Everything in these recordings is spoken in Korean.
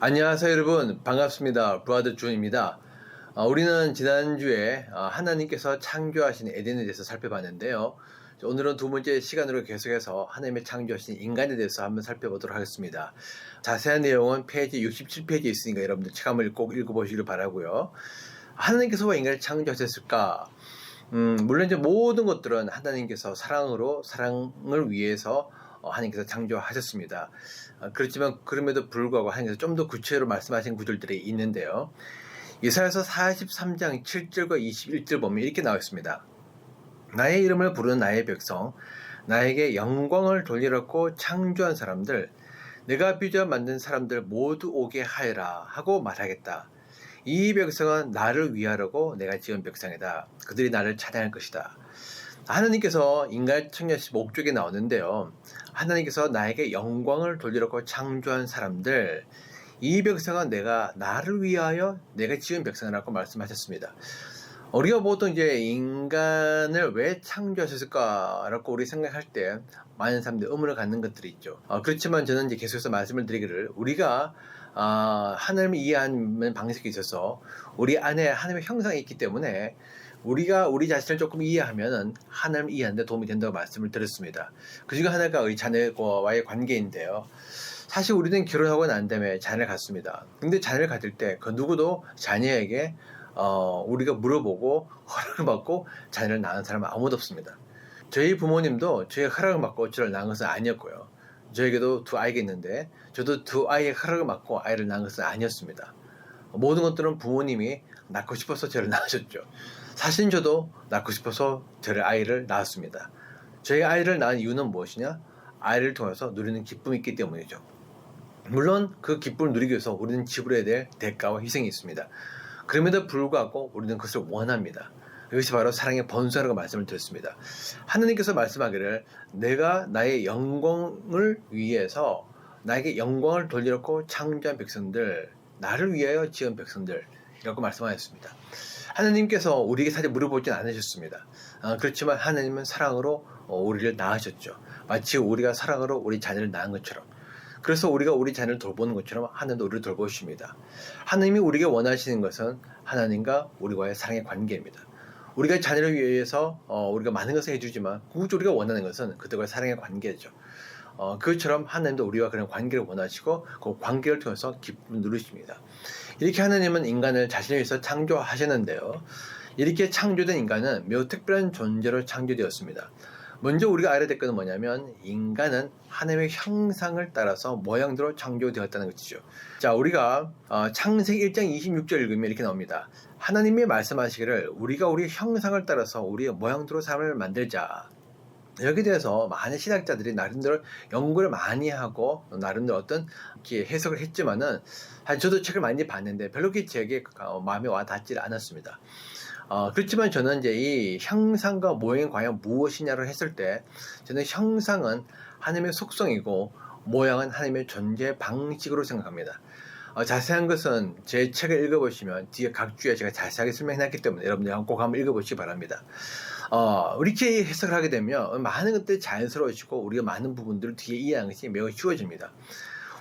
안녕하세요 여러분, 반갑습니다. 브라더 준입니다. 우리는 지난주에 하나님께서 창조하신 에덴에 대해서 살펴봤는데요. 오늘은 두 번째 시간으로 계속해서 하나님의 창조하신 인간에 대해서 한번 살펴보도록 하겠습니다. 자세한 내용은 페이지 67페이지에 있으니까 여러분들 책 한번 꼭 읽어보시길 바라고요. 하나님께서 왜 인간을 창조하셨을까? 물론 이제 모든 것들은 하나님께서 사랑을 위해서 하나님께서 창조하셨습니다. 그렇지만 그럼에도 불구하고 하나님께서 좀 더 구체적으로 말씀하신 구절들이 있는데요. 이사야서 43장 7절과 21절 보면 이렇게 나와 있습니다. 나의 이름을 부르는 나의 백성, 나에게 영광을 돌리려고 창조한 사람들, 내가 빚어 만든 사람들 모두 오게 하여라 하고 말하겠다. 이 백성은 나를 위하려고 내가 지은 백성이다. 그들이 나를 찬양할 것이다. 하나님께서 인간을 창조하신 목적이 나오는데요. 하나님께서 나에게 영광을 돌리려고 창조한 사람들, 이 백성은 나를 위하여 내가 지은 백성이라고 말씀하셨습니다. 우리가 보통 이제 인간을 왜 창조하셨을까라고 우리 생각할 때 많은 사람들이 의문을 갖는 것들이 있죠. 그렇지만 저는 이제 계속해서 말씀을 드리기를 우리가 하나님을 이해하는 방식에 있어서 우리 안에 하나님의 형상이 있기 때문에 우리가 우리 자신을 조금 이해하면 하나님을 이해하는 데 도움이 된다고 말씀을 드렸습니다. 그 중에 하나가 우리 자녀와의 관계인데요. 사실 우리는 결혼하고 난 다음에 자녀를 갖습니다. 근데 자녀를 가질 때 그 누구도 자녀에게 우리가 물어보고 허락을 받고 자녀를 낳은 사람은 아무도 없습니다. 저희 부모님도 저희 허락을 받고 저를 낳은 것은 아니었고요. 저에게도 두 아이가 있는데 저도 두 아이의 허락을 받고 아이를 낳은 것은 아니었습니다. 모든 것들은 부모님이 낳고 싶어서 저를 낳으셨죠. 사실 저도 낳고 싶어서 저를 아이를 낳았습니다. 저희 아이를 낳은 이유는 무엇이냐? 아이를 통해서 누리는 기쁨이 있기 때문이죠. 물론 그 기쁨을 누리기 위해서 우리는 지불해야 될 대가와 희생이 있습니다. 그럼에도 불구하고 우리는 그것을 원합니다. 이것이 바로 사랑의 번수라고 말씀을 드렸습니다. 하나님께서 말씀하기를 내가 나의 영광을 위해서 나에게 영광을 돌리려고 창조한 백성들, 나를 위하여 지은 백성들이라고 말씀하셨습니다. 하나님께서 우리에게 사실 물어보진 않으셨습니다. 그렇지만 하나님은 사랑으로 우리를 낳으셨죠. 마치 우리가 사랑으로 우리 자녀를 낳은 것처럼. 그래서 우리가 우리 자녀를 돌보는 것처럼 하나님도 우리를 돌보십니다. 하나님이 우리에게 원하시는 것은 하나님과 우리와의 사랑의 관계입니다. 우리가 자녀를 위해서 우리가 많은 것을 해주지만 궁극적으로 우리가 원하는 것은 그들과의 사랑의 관계죠. 그것처럼 하나님도 우리와 그런 관계를 원하시고 그 관계를 통해서 기쁨을 누리십니다. 이렇게 하나님은 인간을 자신을 위해서 창조하셨는데요. 이렇게 창조된 인간은 매우 특별한 존재로 창조되었습니다. 먼저 우리가 알아야 될 것은 뭐냐면 인간은 하나님의 형상을 따라서 모양대로 창조되었다는 것이죠. 자, 우리가 창세기 1장 26절 읽으면 이렇게 나옵니다. 하나님이 말씀하시기를 우리가 우리의 형상을 따라서 우리의 모양대로 사람을 만들자. 여기에 대해서 많은 신학자들이 나름대로 연구를 많이 하고 나름대로 어떤 해석을 했지만은 저도 책을 많이 봤는데 별로 제게 마음에 와 닿지 않았습니다. 그렇지만 저는 이제 이 형상과 모양이 과연 무엇이냐를 했을 때 저는 형상은 하나님의 속성이고 모양은 하나님의 존재 방식으로 생각합니다. 자세한 것은 제 책을 읽어보시면 뒤에 각 주에 제가 자세하게 설명해놨기 때문에 여러분들 꼭 한번 읽어보시기 바랍니다. 이렇게 해석을 하게 되면 많은 것들이 자연스러워지고 우리가 많은 부분들을 뒤에 이해하는 것이 매우 쉬워집니다.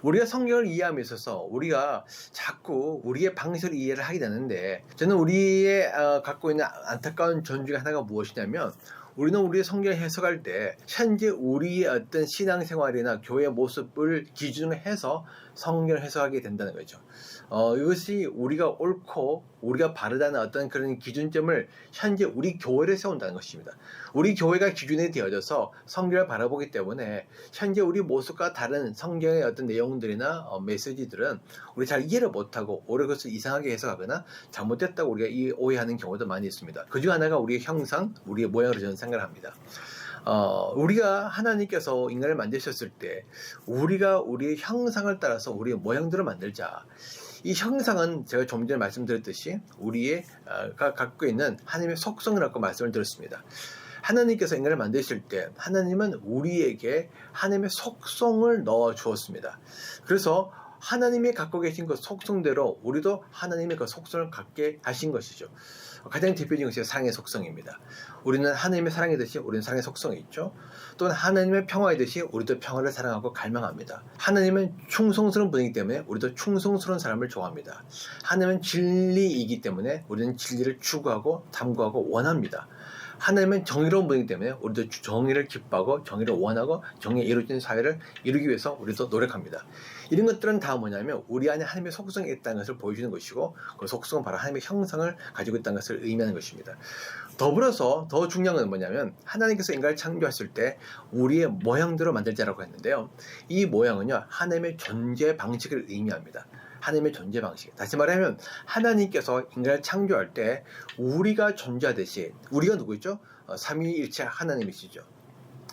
우리가 성경을 이해함에 있어서 우리가 자꾸 우리의 방식으로 이해를 하게 되는데 저는 우리의 갖고 있는 안타까운 존 중에 하나가 무엇이냐면 우리는 우리의 성경을 해석할 때 현재 우리의 어떤 신앙생활이나 교회의 모습을 기준으로 해서 성경을 해석하게 된다는 거죠. 이것이 우리가 옳고 우리가 바르다는 어떤 그런 기준점을 현재 우리 교회를 세운다는 것입니다. 우리 교회가 기준이 되어져서 성경을 바라보기 때문에 현재 우리 모습과 다른 성경의 어떤 내용들이나 메시지들은 우리 잘 이해를 못하고 오히려 그것을 이상하게 해석하거나 잘못됐다고 우리가 오해하는 경우도 많이 있습니다. 그 중 하나가 우리의 형상, 우리의 모양으로 저는 생각을 합니다. 우리가 하나님께서 인간을 만드셨을 때 우리가 우리의 형상을 따라서 우리의 모양대로 만들자. 이 형상은 제가 좀 전에 말씀드렸듯이 우리가 갖고 있는 하나님의 속성이라고 말씀을 드렸습니다. 하나님께서 인간을 만드실 때 하나님은 우리에게 하나님의 속성을 넣어 주었습니다. 그래서 하나님이 갖고 계신 그 속성대로 우리도 하나님의 그 속성을 갖게 하신 것이죠. 가장 대표적인 것이 사랑의 속성입니다. 우리는 하나님의 사랑이듯이 우리는 사랑의 속성이 있죠. 또는 하나님의 평화이듯이 우리도 평화를 사랑하고 갈망합니다. 하나님은 충성스러운 분이기 때문에 우리도 충성스러운 사람을 좋아합니다. 하나님은 진리이기 때문에 우리는 진리를 추구하고 탐구하고 원합니다. 하나님은 정의로운 분이기 때문에 우리도 정의를 기뻐하고 정의를 원하고 정의에 이루어진 사회를 이루기 위해서 우리도 노력합니다. 이런 것들은 다 뭐냐면 우리 안에 하나님의 속성이 있다는 것을 보여주는 것이고, 그 속성은 바로 하나님의 형상을 가지고 있다는 것을 의미하는 것입니다. 더불어서 더 중요한 건 뭐냐면 하나님께서 인간을 창조하실 때 우리의 모양대로 만들자라고 했는데요. 이 모양은요, 하나님의 존재 방식을 의미합니다. 하나님의 존재 방식. 다시 말하면 하나님께서 인간을 창조할 때 우리가 존재하듯이, 우리가 누구죠? 삼위일체 하나님이시죠.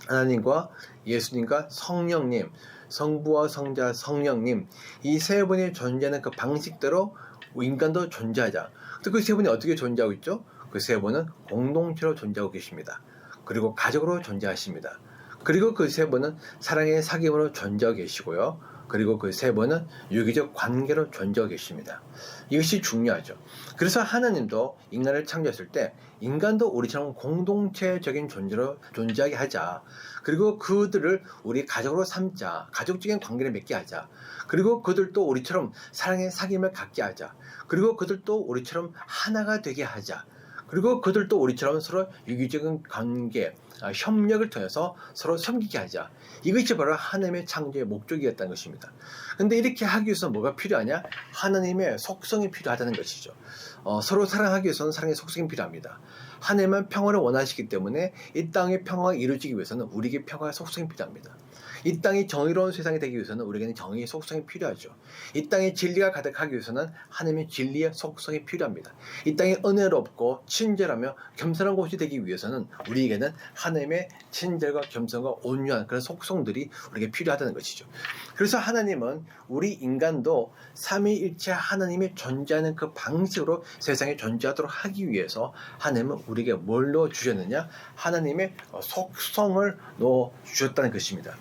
하나님과 예수님과 성령님, 성부와 성자, 성령님, 이 세 분이 존재하는 그 방식대로 인간도 존재하자. 그 세 분이 어떻게 존재하고 있죠? 그 세 분은 공동체로 존재하고 계십니다. 그리고 가족으로 존재하십니다. 그리고 그 세 분은 사랑의 사귐으로 존재하고 계시고요. 그리고 그 세 분은 유기적 관계로 존재하고 계십니다. 이것이 중요하죠. 그래서 하나님도 인간을 창조했을 때 인간도 우리처럼 공동체적인 존재로 존재하게 하자. 그리고 그들을 우리 가족으로 삼자. 가족적인 관계를 맺게 하자. 그리고 그들도 우리처럼 사랑의 사귐을 갖게 하자. 그리고 그들도 우리처럼 하나가 되게 하자. 그리고 그들도 우리처럼 서로 유기적인 관계, 협력을 통해서 서로 섬기게 하자. 이것이 바로 하나님의 창조의 목적이었다는 것입니다. 근데 이렇게 하기 위해서 뭐가 필요하냐? 하나님의 속성이 필요하다는 것이죠. 서로 사랑하기 위해서는 사랑의 속성이 필요합니다. 하나님은 평화를 원하시기 때문에 이 땅의 평화가 이루어지기 위해서는 우리에게 평화의 속성이 필요합니다. 이 땅이 정의로운 세상이 되기 위해서는 우리에게는 정의의 속성이 필요하죠. 이 땅에 진리가 가득하기 위해서는 하나님의 진리의 속성이 필요합니다. 이 땅이 은혜롭고 친절하며 겸손한 곳이 되기 위해서는 우리에게는 하나님의 친절과 겸손과 온유한 그런 속성들이 우리에게 필요하다는 것이죠. 그래서 하나님은 우리 인간도 삼위일체 하나님이 존재하는 그 방식으로 세상에 존재하도록 하기 위해서 하나님은 우리에게 뭘 넣어주셨느냐? 하나님의 속성을 넣어주셨다는 것입니다.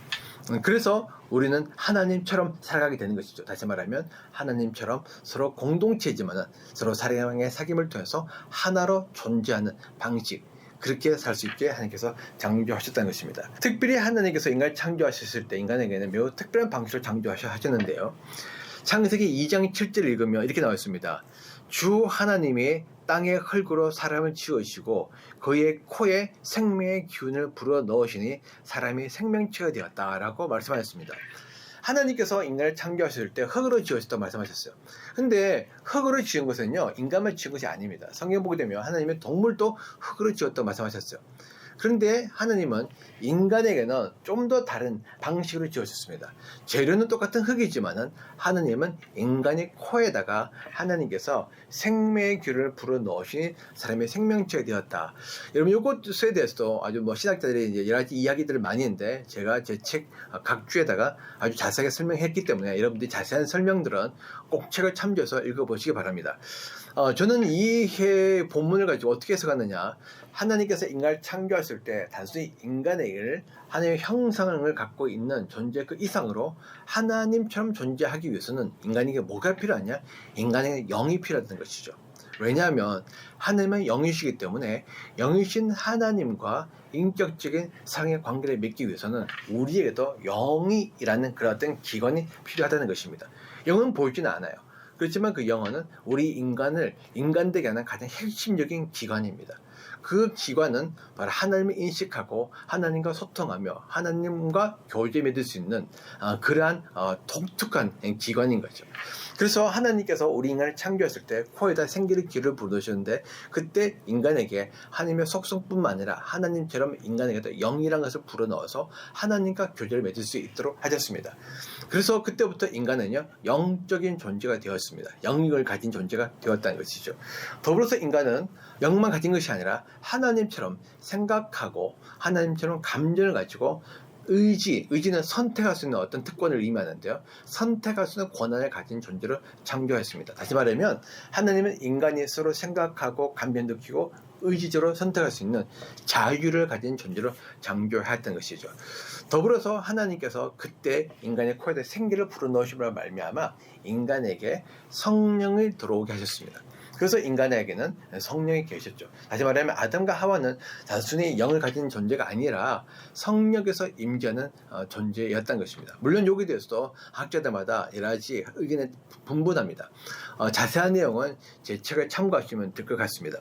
그래서 우리는 하나님처럼 살아가게 되는 것이죠. 다시 말하면 하나님처럼 서로 공동체지만 서로 사랑의 사귐을 통해서 하나로 존재하는 방식, 그렇게 살 수 있게 하나님께서 창조하셨다는 것입니다. 특별히 하나님께서 인간을 창조하셨을 때 인간에게는 매우 특별한 방식으로 창조하셨는데요. 창세기 2장 7절을 읽으면 이렇게 나와 있습니다. 주 하나님이 땅의 흙으로 사람을 지으시고 그의 코에 생명의 기운을 불어 넣으시니 사람이 생명체가 되었다라고 말씀하셨습니다. 하나님께서 인간을 창조하셨을 때 흙으로 지으셨다고 말씀하셨어요. 근데 흙으로 지은 것은요, 인간만 지은 것이 아닙니다. 성경 보게 되면 하나님의 동물도 흙으로 지었다고 말씀하셨어요. 그런데 하나님은 인간에게는 좀 더 다른 방식으로 지으셨습니다. 재료는 똑같은 흙이지만은 하나님은 인간의 코에다가 하나님께서 생명의 기운을 불어 넣으시니 사람의 생명체가 되었다. 여러분 이것에 대해서도 아주 신학자들이 이제 여러 가지 이야기들을 많이 했는데 제가 제 책 각 주에다가 아주 자세하게 설명했기 때문에 여러분들이 자세한 설명들은 꼭 책을 참조해서 읽어보시기 바랍니다. 저는 이 본문을 가지고 어떻게 해석하느냐? 하나님께서 인간을 창조하실 때 단순히 인간에게 하나님의 형상을 갖고 있는 존재 그 이상으로 하나님처럼 존재하기 위해서는 인간에게 뭐가 필요하냐? 인간에게 영이 필요하다는 것이죠. 왜냐하면 하나님은 영이시기 때문에 영이신 하나님과 인격적인 사랑의 관계를 맺기 위해서는 우리에게도 영이라는 그런 어떤 기관이 필요하다는 것입니다. 영은 보이지는 않아요. 그렇지만 그 영혼은 우리 인간을 인간되게 하는 가장 핵심적인 기관입니다. 그 기관은 바로 하나님을 인식하고 하나님과 소통하며 하나님과 교제 맺을 수 있는 그러한 독특한 기관인 거죠. 그래서 하나님께서 우리 인간을 창조했을 때 코에다 생기를 기를 불어넣으셨는데 그때 인간에게 하나님의 속성뿐만 아니라 하나님처럼 인간에게도 영이라는 것을 불어넣어서 하나님과 교제를 맺을 수 있도록 하셨습니다. 그래서 그때부터 인간은요 영적인 존재가 되었습니다. 영을 가진 존재가 되었다는 것이죠. 더불어서 인간은 영만 가진 것이 아니라 하나님처럼 생각하고 하나님처럼 감정을 가지고 의지는 선택할 수 있는 어떤 특권을 의미하는데요. 선택할 수 있는 권한을 가진 존재로 창조했습니다. 다시 말하면 하나님은 인간이 서로 생각하고 감정 느끼고 의지적으로 선택할 수 있는 자유를 가진 존재로 창조했던 것이죠. 더불어서 하나님께서 그때 인간의 코에다 생기를 불어넣으심으로 말미암아 인간에게 성령을 들어오게 하셨습니다. 그래서 인간에게는 성령이 계셨죠. 다시 말하면 아담과 하와는 단순히 영을 가진 존재가 아니라 성령에서 임재하는 존재였다는 것입니다. 물론 여기에 대해서도 학자들마다 여러 가지 의견이 분분합니다. 자세한 내용은 제 책을 참고하시면 될 것 같습니다.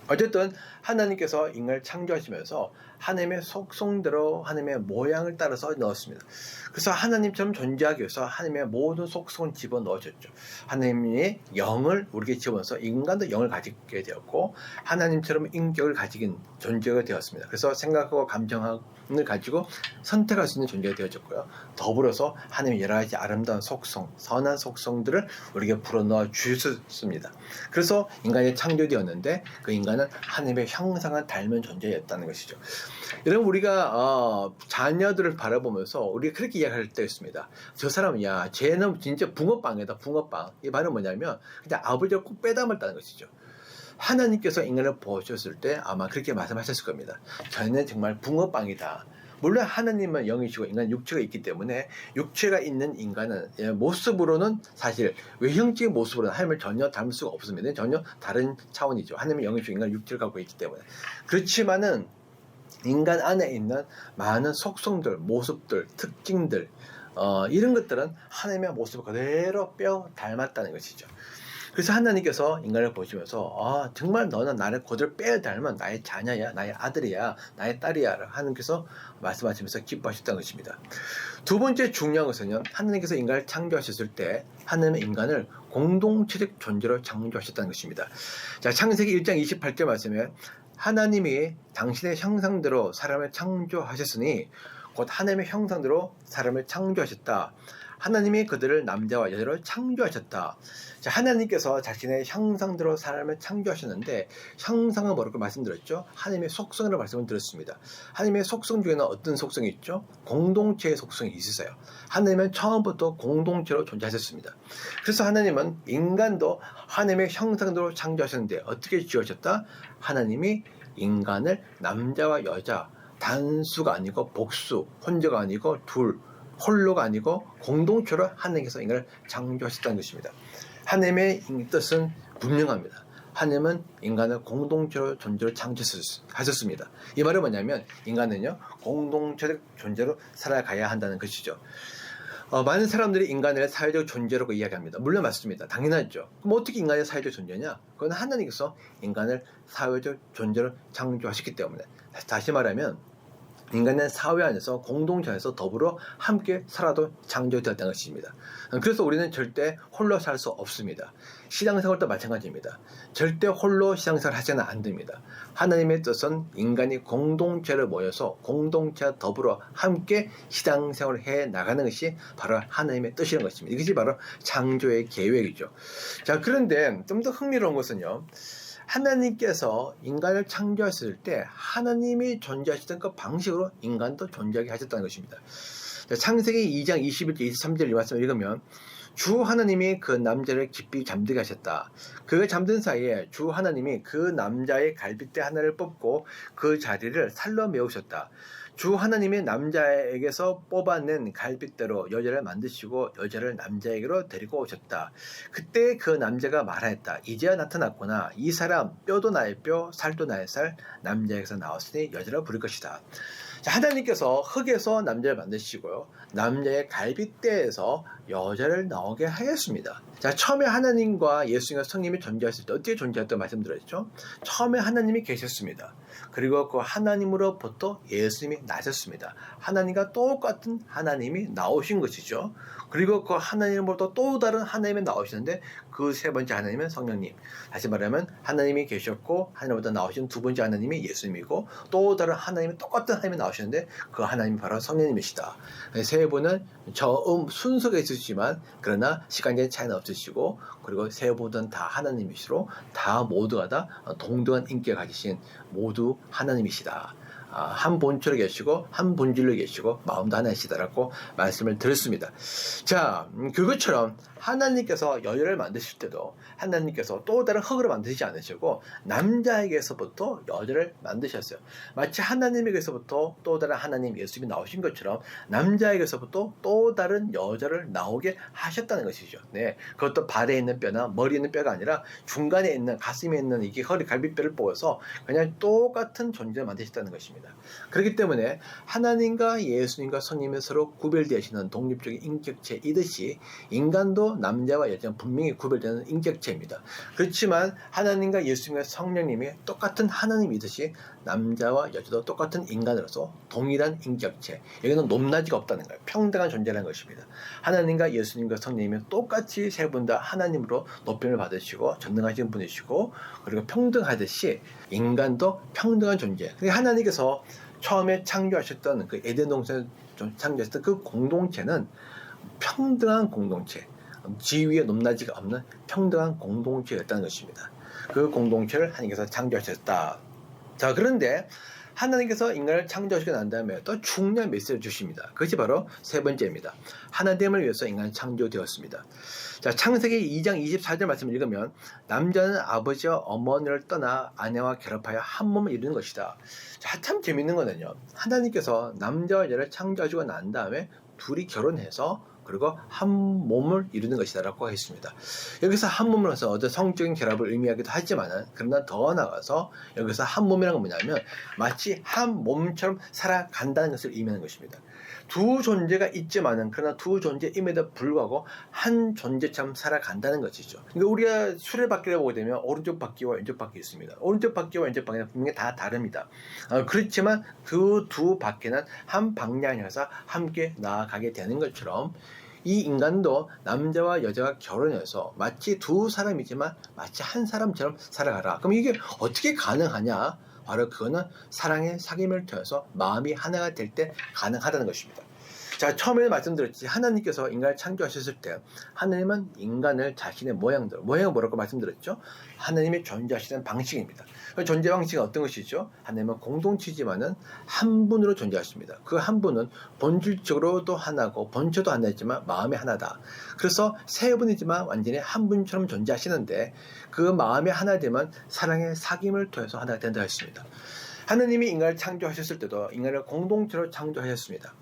어쨌든 하나님께서 인간을 창조하시면서 하나님의 속성대로 하나님의 모양을 따라서 넣었습니다. 그래서 하나님처럼 존재하기 위해서 하나님의 모든 속성을 집어넣으셨죠. 하나님의 영을 우리에게 집어넣어서 인간도 영을 가지게 되었고 하나님처럼 인격을 가지긴 존재가 되었습니다. 그래서 생각하고 감정을 가지고 선택할 수 있는 존재가 되어졌고요. 더불어서 하나님의 여러 가지 아름다운 속성, 선한 속성들을 우리에게 불어넣어 주셨습니다. 그래서 인간이 창조되었는데 그 인간은 하나님의 형상을 닮은 존재였다는 것이죠. 여러분 우리가 자녀들을 바라보면서 우리가 그렇게 이야기할 때가 있습니다. 저 사람은 야 쟤는 진짜 붕어빵이다 붕어빵. 이 말은 뭐냐면 그냥 아버지를 꼭 빼닮았다는 것이죠. 하나님께서 인간을 보셨을 때 아마 그렇게 말씀하셨을 겁니다. 저는 정말 붕어빵이다. 물론 하나님은 영이시고 인간 육체가 있기 때문에 육체가 있는 인간은 모습으로는 사실 외형적인 모습으로는 하나님을 전혀 닮을 수가 없습니다. 전혀 다른 차원이죠. 하나님은 영이시고 인간 육체를 갖고 있기 때문에. 그렇지만은 인간 안에 있는 많은 속성들, 모습들, 특징들 이런 것들은 하나님의 모습을 그대로 뼈 닮았다는 것이죠. 그래서 하나님께서 인간을 보시면서 정말 너는 나를 그대로 뼈 닮은 나의 자녀야, 나의 아들이야, 나의 딸이야 하나님께서 말씀하시면서 기뻐하셨다는 것입니다. 두 번째 중요한 것은요, 하나님께서 인간을 창조하셨을 때 하나님은 인간을 공동체적 존재로 창조하셨다는 것입니다. 자, 창세기 1장 28절 말씀에 하나님이 당신의 형상대로 사람을 창조하셨으니 곧 하나님의 형상대로 사람을 창조하셨다. 하나님이 그들을 남자와 여자로 창조하셨다. 자, 하나님께서 자신의 형상대로 사람을 창조하셨는데 형상은 뭐라고 말씀드렸죠? 하나님의 속성이라고 말씀을 드렸습니다. 하나님의 속성 중에는 어떤 속성이 있죠? 공동체의 속성이 있으세요. 하나님은 처음부터 공동체로 존재하셨습니다. 그래서 하나님은 인간도 하나님의 형상대로 창조하셨는데 어떻게 지으셨다? 하나님이 인간을 남자와 여자, 단수가 아니고 복수, 혼자가 아니고 둘, 홀로가 아니고 공동체로 하나님께서 인간을 창조하셨다는 것입니다. 하나님의 뜻은 분명합니다. 하나님은 인간을 공동체로 존재로 창조하셨습니다. 이 말은 뭐냐면 인간은요 공동체적 존재로 살아가야 한다는 것이죠. 많은 사람들이 인간을 사회적 존재라고 이야기합니다. 물론 맞습니다. 당연하죠. 그럼 어떻게 인간이 사회적 존재냐? 그건 하나님께서 인간을 사회적 존재로 창조하셨기 때문에. 다시 말하면 인간은 사회 안에서 공동체 안에서 더불어 함께 살아도 창조되었다는 것입니다. 그래서 우리는 절대 홀로 살 수 없습니다. 신앙생활도 마찬가지입니다. 절대 홀로 신앙생활 하지는 안 됩니다. 하나님의 뜻은 인간이 공동체를 모여서 공동체와 더불어 함께 신앙생활을 해 나가는 것이 바로 하나님의 뜻이라는 것입니다. 이것이 바로 창조의 계획이죠. 자, 그런데 좀 더 흥미로운 것은요. 하나님께서 인간을 창조하셨을 때 하나님이 존재하시던 그 방식으로 인간도 존재하게 하셨다는 것입니다. 창세기 2장 21절 23절 이 말씀을 읽으면 주 하나님이 그 남자를 깊이 잠들게 하셨다. 그가 잠든 사이에 주 하나님이 그 남자의 갈빗대 하나를 뽑고 그 자리를 살로 메우셨다. 주 하나님이 남자에게서 뽑아낸 갈빗대로 여자를 만드시고 여자를 남자에게로 데리고 오셨다. 그때 그 남자가 말하였다. 이제야 나타났구나. 이 사람 뼈도 나의 뼈, 살도 나의 살, 남자에게서 나왔으니 여자라 부를 것이다. 자, 하나님께서 흙에서 남자를 만드시고요. 남자의 갈빗대에서 여자를 나오게 하였습니다. 자, 처음에 하나님과 예수님과 성령이 존재했을 때 어떻게 존재했다고 말씀드렸죠? 처음에 하나님이 계셨습니다. 그리고 그 하나님으로부터 예수님이 나셨습니다. 하나님과 똑같은 하나님이 나오신 것이죠. 그리고 그 하나님으로부터 또 다른 하나님이 나오시는데 그 세 번째 하나님은 성령님. 다시 말하면 하나님이 계셨고 하나님보다 나오신 두 번째 하나님이 예수님이고 또 다른 하나님이 똑같은 하나님이 나오시는데 그 하나님이 바로 성령님이시다. 세 분은 순서가 있으시지만 그러나 시간적인 차이는 없으시고 그리고 세 분은 다 하나님이시로 다 모두가 다 동등한 인격을 가지신 모두 하나님이시다. 한 본체로 계시고 한 본질로 계시고 마음도 하나이시다라고 말씀을 드렸습니다. 자, 그것처럼 하나님께서 여자를 만드실 때도 하나님께서 또 다른 흙으로 만드시지 않으시고 남자에게서부터 여자를 만드셨어요. 마치 하나님에게서부터 또 다른 하나님 예수님이 나오신 것처럼 남자에게서부터 또 다른 여자를 나오게 하셨다는 것이죠. 네, 그것도 발에 있는 뼈나 머리에 있는 뼈가 아니라 중간에 있는 가슴에 있는 이게 허리 갈비뼈를 뽑아서 그냥 똑같은 존재를 만드셨다는 것입니다. 그렇기 때문에 하나님과 예수님과 성령님이 서로 구별되시는 독립적인 인격체이듯이 인간도 남자와 여자는 분명히 구별되는 인격체입니다. 그렇지만 하나님과 예수님과 성령님이 똑같은 하나님이듯이 남자와 여자도 똑같은 인간으로서 동일한 인격체, 여기는 높낮이가 없다는 거예요. 평등한 존재라는 것입니다. 하나님과 예수님과 성령님이 똑같이 세 분 다 하나님으로 높임을 받으시고 전능하신 분이시고 그리고 평등하듯이 인간도 평등한 존재. 그러니까 하나님께서 처음에 창조하셨던 그 에덴 동산을 창조하셨던 그 공동체는 평등한 공동체, 지위의 높낮이가 없는 평등한 공동체였다는 것입니다. 그 공동체를 하나님께서 창조하셨다. 자, 그런데 하나님께서 인간을 창조하시고 난 다음에 또 중요한 메시지를 주십니다. 그것이 바로 세 번째입니다. 하나됨을 위해서 인간은 창조되었습니다. 자, 창세기 2장 24절 말씀을 읽으면 남자는 아버지와 어머니를 떠나 아내와 결합하여 한 몸을 이루는 것이다. 자, 참 재밌는 거는요. 하나님께서 남자와 여자를 창조하시고 난 다음에 둘이 결혼해서 그리고 한 몸을 이루는 것이다 라고 했습니다. 여기서 한 몸을 해서 어떤 성적인 결합을 의미하기도 하지만 그러나 더 나아가서 여기서 한 몸이라는 건 뭐냐면 마치 한 몸처럼 살아간다는 것을 의미하는 것입니다. 두 존재가 있지만은 그러나 두 존재임에도 불구하고 한 존재처럼 살아간다는 것이죠. 그러니까 우리가 수레바퀴를 보게 되면 오른쪽 바퀴와 왼쪽 바퀴 있습니다. 오른쪽 바퀴와 왼쪽 바퀴는 분명히 다 다릅니다. 그렇지만 그 두 바퀴는 한 방향에서 함께 나아가게 되는 것처럼 이 인간도 남자와 여자가 결혼해서 마치 두 사람이지만 마치 한 사람처럼 살아가라. 그럼 이게 어떻게 가능하냐? 바로 그거는 사랑의 사귐을 통해서 마음이 하나가 될 때 가능하다는 것입니다. 자, 처음에 말씀드렸지 하나님께서 인간을 창조하셨을 때 하나님은 인간을 자신의 모양을 뭐라고 말씀드렸죠? 하나님이 존재하시는 방식입니다. 그 존재 방식은 어떤 것이죠? 하나님은 공동체지만은 한 분으로 존재하십니다. 그 한 분은 본질적으로도 하나고 본체도 하나이지만 마음이 하나다. 그래서 세 분이지만 완전히 한 분처럼 존재하시는데 그 마음이 하나 되면 사랑의 사귐을 통해서 하나가 된다 했습니다. 하나님이 인간을 창조하셨을 때도 인간을 공동체로 창조하셨습니다.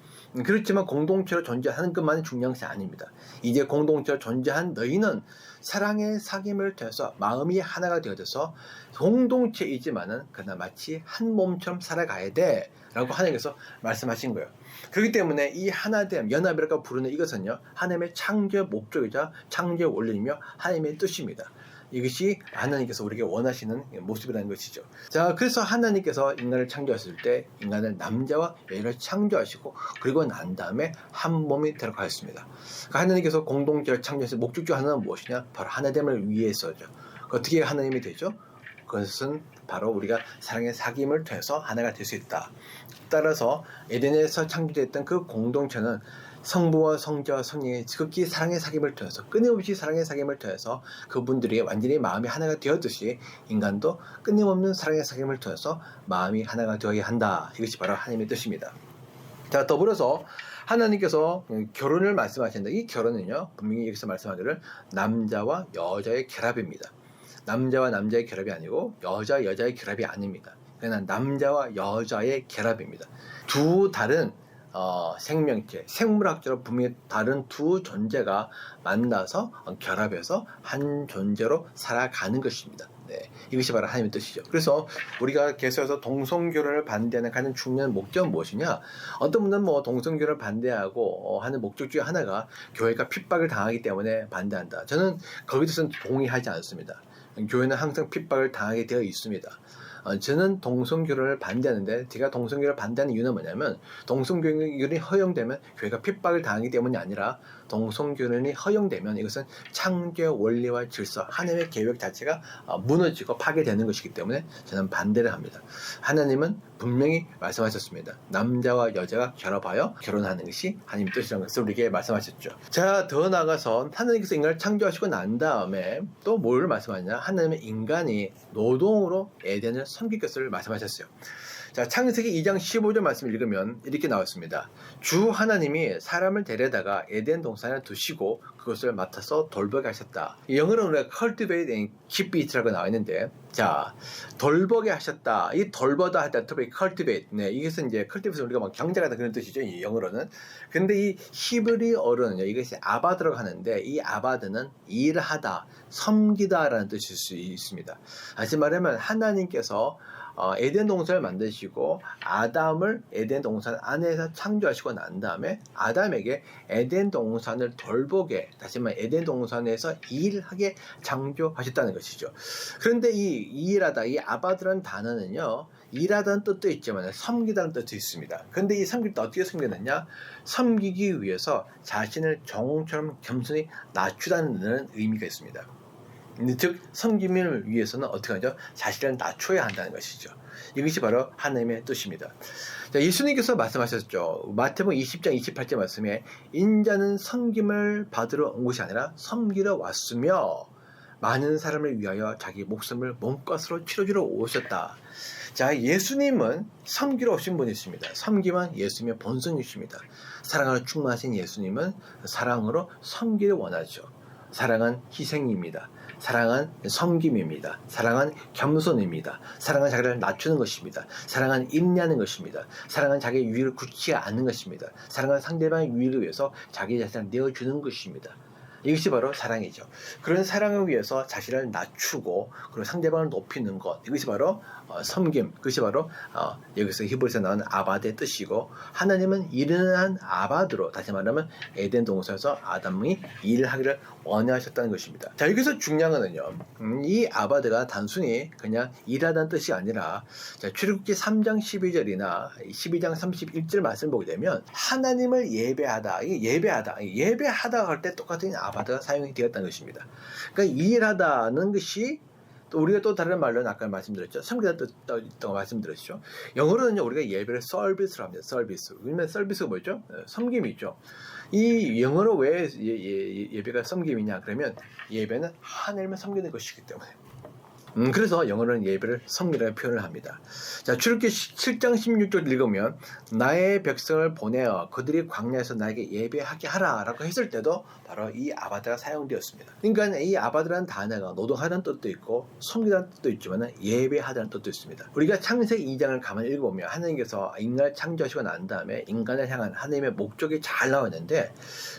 그렇지만 공동체로 존재하는 것만이 중요한 것이 아닙니다. 이제 공동체로 존재한 너희는 사랑의 사귐을 통해서 마음이 하나가 되어져서 공동체이지만은 그러나 마치 한 몸처럼 살아가야 돼 라고 하나님께서 말씀하신 거예요. 그렇기 때문에 이 하나됨, 연합이라고 부르는 이것은요 하나님의 창조의 목적이자 창조의 원리이며 하나님의 뜻입니다. 이것이 하나님께서 우리에게 원하시는 모습이라는 것이죠. 자, 그래서 하나님께서 인간을 창조하실 때 인간을 남자와 여자를 창조하시고 그리고 난 다음에 한 몸이 되도록 하였습니다. 그러니까 하나님께서 공동체를 창조하실 목적 중 하나는 무엇이냐? 바로 하나됨을 위해서죠. 어떻게 하나님이 되죠? 그것은 바로 우리가 사랑의 사귐을 통해서 하나가 될 수 있다. 따라서 에덴에서 창조됐던 그 공동체는 성부와 성자와 성령의 지극히 사랑의 사귐을 통해서 끊임없이 사랑의 사귐을 통해서 그분들이 완전히 마음이 하나가 되었듯이 인간도 끊임없는 사랑의 사귐을 통해서 마음이 하나가 되어야 한다. 이것이 바로 하나님의 뜻입니다. 자, 더불어서 하나님께서 결혼을 말씀하신다. 이 결혼은요 분명히 여기서 말씀하기를 남자와 여자의 결합입니다. 남자와 남자의 결합이 아니고 여자와 여자의 결합이 아닙니다. 그냥 남자와 여자의 결합입니다. 두 다른 생명체, 생물학적으로 분명히 다른 두 존재가 만나서 결합해서 한 존재로 살아가는 것입니다. 네, 이것이 바로 하나님의 뜻이죠. 그래서 우리가 계속해서 동성결혼을 반대하는 가장 중요한 목적은 무엇이냐? 어떤 분은 동성결혼을 반대하고 하는 목적 중에 하나가 교회가 핍박을 당하기 때문에 반대한다. 저는 거기에 대해서는 동의하지 않습니다. 교회는 항상 핍박을 당하게 되어 있습니다. 저는 동성결혼을 반대하는데 제가 동성결혼을 반대하는 이유는 뭐냐면 동성결혼이 허용되면 교회가 핍박을 당하기 때문이 아니라 동성결혼이 허용되면 이것은 창조의 원리와 질서, 하나님의 계획 자체가 무너지고 파괴되는 것이기 때문에 저는 반대를 합니다. 하나님은 분명히 말씀하셨습니다. 남자와 여자가 결합하여 결혼하는 것이 하나님의 뜻이라는 것을 우리에게 말씀하셨죠. 자, 더 나아가서 하나님께서 인간을 창조하시고 난 다음에 또 뭘 말씀하냐? 하나님은 인간이 노동으로 에덴을 섬길 것을 말씀하셨어요. 자, 창세기 2장 15절 말씀을 읽으면 이렇게 나왔습니다. 주 하나님이 사람을 데려다가 에덴 동산에 두시고 그것을 맡아서 돌보게 하셨다. 영어로는 우리가 cultivate and keep it라고 나와 있는데, 자, 돌보게 하셨다. 이 돌보다 할 때 특별히 cultivate, 네, 이것은 이제 cultivate는 우리가 막 경작하다 그런 뜻이죠, 이 영어로는. 근데 이 히브리어로는요, 이것이 아바드라고 하는데, 이 아바드는 일하다, 섬기다라는 뜻일 수 있습니다. 다시 말하면 하나님께서 에덴 동산을 만드시고 아담을 에덴 동산 안에서 창조하시고 난 다음에 아담에게 에덴 동산을 돌보게, 다시 말해 에덴 동산에서 일하게 창조하셨다는 것이죠. 그런데 이 일하다, 이 아바드라는 단어는요, 일하다는 뜻도 있지만 섬기다는 뜻도 있습니다. 그런데 이 섬길 때 어떻게 섬기느냐? 섬기기 위해서 자신을 정처럼 겸손히 낮추다는 의미가 있습니다. 즉 섬김을 위해서는 어떻게 하죠? 자신을 낮춰야 한다는 것이죠. 이것이 바로 하나님의 뜻입니다. 자, 예수님께서 말씀하셨죠. 마태복음 20장 28절 말씀에 인자는 섬김을 받으러 온 것이 아니라 섬기러 왔으며 많은 사람을 위하여 자기 목숨을 몸값으로 치러주러 오셨다. 자, 예수님은 섬기러 오신 분이십니다. 섬김은 예수님의 본성이십니다. 사랑으로 충만하신 예수님은 사랑으로 섬기를 원하죠. 사랑은 희생입니다. 사랑은 섬김입니다. 사랑은 겸손입니다. 사랑은 자기를 낮추는 것입니다. 사랑은 인내하는 것입니다. 사랑은 자기의 유익을 굳지 않는 것입니다. 사랑은 상대방의 유익을 위해서 자기 자신을 내어주는 것입니다. 이것이 바로 사랑이죠. 그런 사랑을 위해서 자신을 낮추고 그리고 상대방을 높이는 것, 이것이 바로 섬김, 그것이 바로 여기서 히브리서 나오는 아바드의 뜻이고, 하나님은 일어난 아바드로, 다시 말하면 에덴 동산에서 아담이 일을 하기를 원하셨다는 것입니다. 자, 여기서 중요한 거는요, 이 아바드가 단순히 그냥 일하다는 뜻이 아니라, 자, 출애굽기 3장 12절이나 12장 31절 말씀을 보게 되면 하나님을 예배하다, 예배하다 할 때 똑같은 아바드가 사용이 되었다는 것입니다. 그러니까 일하다는 것이, 또 우리가 또 다른 말로는 아까 말씀드렸죠. 섬기다 뜻도 말씀드렸죠. 영어로는요, 우리가 예배를 서비스로 합니다. 서비스. 그러면 서비스가 뭐죠? 섬김이죠. 이 영어로 왜 예배가 섬김이냐? 그러면 예배는 하나님을 섬기는 것이기 때문에. 그래서 영어로는 예배를 섬기라는 표현을 합니다. 자, 출애굽기 7장 16절 읽으면 나의 백성을 보내어 그들이 광야에서 나에게 예배하게 하라 라고 했을 때도 바로 이 아바드가 사용되었습니다. 그러니까 이 아바드라는 단어가 노동하다는 뜻도 있고 섬기다는 뜻도 있지만 예배하다는 뜻도 있습니다. 우리가 창세기 2장을 가만히 읽어보면 하나님께서 인간을 창조하시고 난 다음에 인간을 향한 하나님의 목적이 잘 나와 있는데,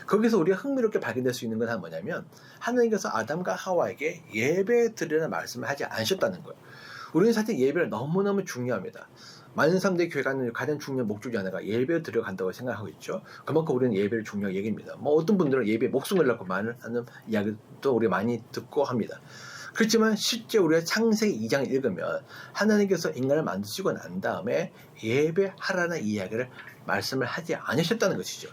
거기서 우리가 흥미롭게 발견될 수 있는 건 뭐냐면 하나님께서 아담과 하와에게 예배 드리라는 말씀을 하지 않으셨다는 거예요. 우리는 사실 예배를 너무너무 중요합니다. 많은 사람들이 교회 가는 가장 중요한 목적 중 하나가 예배를 드려간다고 생각하고 있죠. 그만큼 우리는 예배를 중요하게 여깁니다. 어떤 분들은 예배에 목숨을 걸고 말을 하는 이야기도 우리 많이 듣고 합니다. 그렇지만 실제 우리가 창세기 2장을 읽으면 하나님께서 인간을 만드시고 난 다음에 예배하라는 이야기를 말씀을 하지 않으셨다는 것이죠.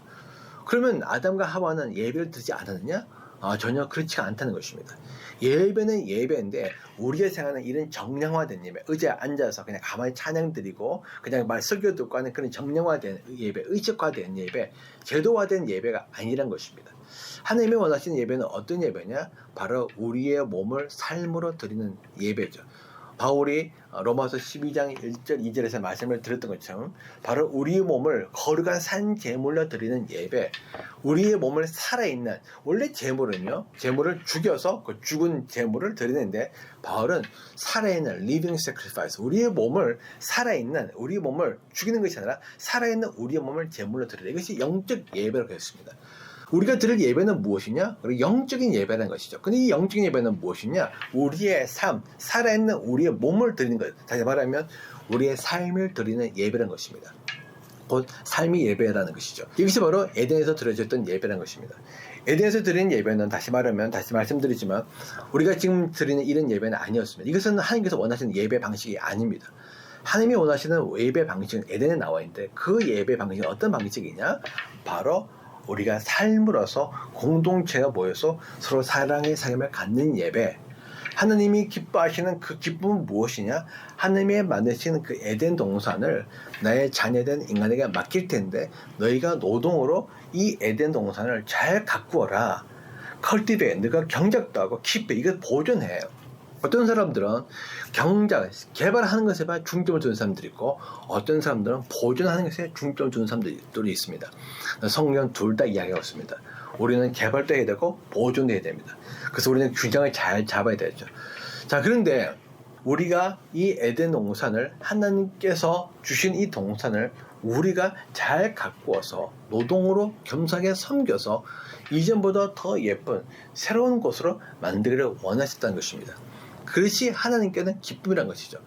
그러면 아담과 하와는 예배를 드리지 않았느냐? 전혀 그렇지가 않다는 것입니다. 예배는 예배인데 우리의 생각은 이런 정량화된 예배, 의자에 앉아서 그냥 가만히 찬양 드리고 그냥 설교 듣고 하는 그런 정량화된 예배, 의식화된 예배, 제도화된 예배가 아니란 것입니다. 하나님이 원하시는 예배는 어떤 예배냐? 바로 우리의 몸을 삶으로 드리는 예배죠. 바울이 로마서 12장 1절 2절에서 말씀을 드렸던 것처럼 바로 우리의 몸을 거룩한 산 제물로 드리는 예배, 우리의 몸을 살아있는, 원래 제물은요, 제물을 죽여서 그 죽은 제물을 드리는데 바울은 살아있는 living sacrifice, 우리의 몸을 살아있는, 우리의 몸을 죽이는 것이 아니라 살아있는 우리의 몸을 제물로 드리는, 이것이 영적 예배라고 했습니다. 우리가 드릴 예배는 무엇이냐? 영적인 예배라는 것이죠. 근데 이 영적인 예배는 무엇이냐? 우리의 삶, 살아있는 우리의 몸을 드리는 것. 다시 말하면 우리의 삶을 드리는 예배라는 것입니다. 곧 삶이 예배라는 것이죠. 이것이 바로 에덴에서 드려졌던 예배라는 것입니다. 에덴에서 드리는 예배는 다시 말씀드리지만 우리가 지금 드리는 이런 예배는 아니었습니다. 이것은 하나님께서 원하시는 예배 방식이 아닙니다. 하나님이 원하시는 예배 방식은 에덴에 나와 있는데 그 예배 방식은 어떤 방식이냐? 바로 우리가 삶으로서 공동체가 모여서 서로 사랑의 삶을 갖는 예배. 하나님이 기뻐하시는 그 기쁨은 무엇이냐? 하나님이 만드시는 그 에덴 동산을 나의 자녀된 인간에게 맡길 텐데 너희가 노동으로 이 에덴 동산을 잘 가꾸어라. 컬티베, 너가 경작도 하고 키페, 이걸 보존해요. 어떤 사람들은 경작, 개발하는 것에 중점을 두는 사람들이 있고, 어떤 사람들은 보존하는 것에 중점을 두는 사람들이 있습니다. 성경 둘 다 이야기하고 있습니다. 우리는 개발도 해야 되고 보존도 해야 됩니다. 그래서 우리는 균형을 잘 잡아야 되죠. 자, 그런데 우리가 이 에덴 동산을, 하나님께서 주신 이 동산을 우리가 잘 가꾸어서 노동으로 겸손하게 섬겨서 이전보다 더 예쁜 새로운 곳으로 만들기를 원하셨다는 것입니다. 그것이 하나님께는 기쁨이란 것이죠.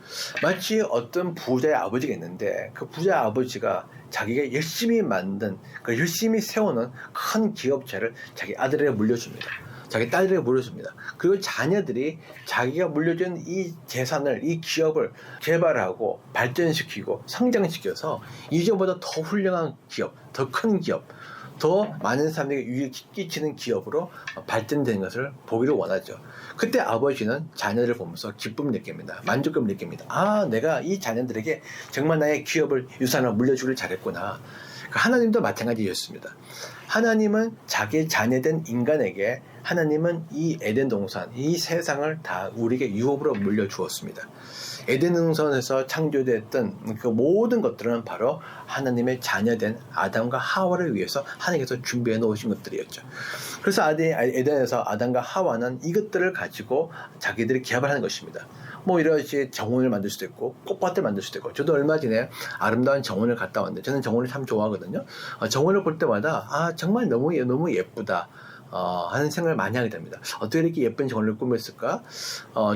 마치 어떤 부자의 아버지가 있는데, 그 부자의 아버지가 자기가 열심히 만든, 그 열심히 세우는 큰 기업체를 자기 아들에게 물려줍니다. 자기 딸에게 물려줍니다. 그리고 자녀들이 자기가 물려준 이 재산을, 이 기업을 개발하고 발전시키고 성장시켜서 이전보다 더 훌륭한 기업, 더 큰 기업, 더 많은 사람에게 유익을 끼치는 기업으로 발전되는 것을 보기를 원하죠. 그때 아버지는 자녀들을 보면서 기쁨을 느낍니다. 만족감을 느낍니다. 아, 내가 이 자녀들에게 정말 나의 기업을, 유산을 물려주길 잘했구나. 하나님도 마찬가지였습니다. 하나님은 자기 자녀된 인간에게, 하나님은 이 에덴 동산, 이 세상을 다 우리에게 유업으로 물려주었습니다. 에덴 동산에서 창조됐던 그 모든 것들은 바로 하나님의 자녀된 아담과 하와를 위해서 하나님께서 준비해 놓으신 것들이었죠. 그래서 에덴에서 아담과 하와는 이것들을 가지고 자기들이 개발하는 것입니다. 뭐 이렇게 정원을 만들 수도 있고 꽃밭을 만들 수도 있고, 저도 얼마 전에 아름다운 정원을 갔다 왔는데, 저는 정원을 참 좋아하거든요. 정원을 볼 때마다 정말 너무 예쁘다 하는 생각을 많이 하게 됩니다. 어떻게 이렇게 예쁜 정원을 꾸몄을까?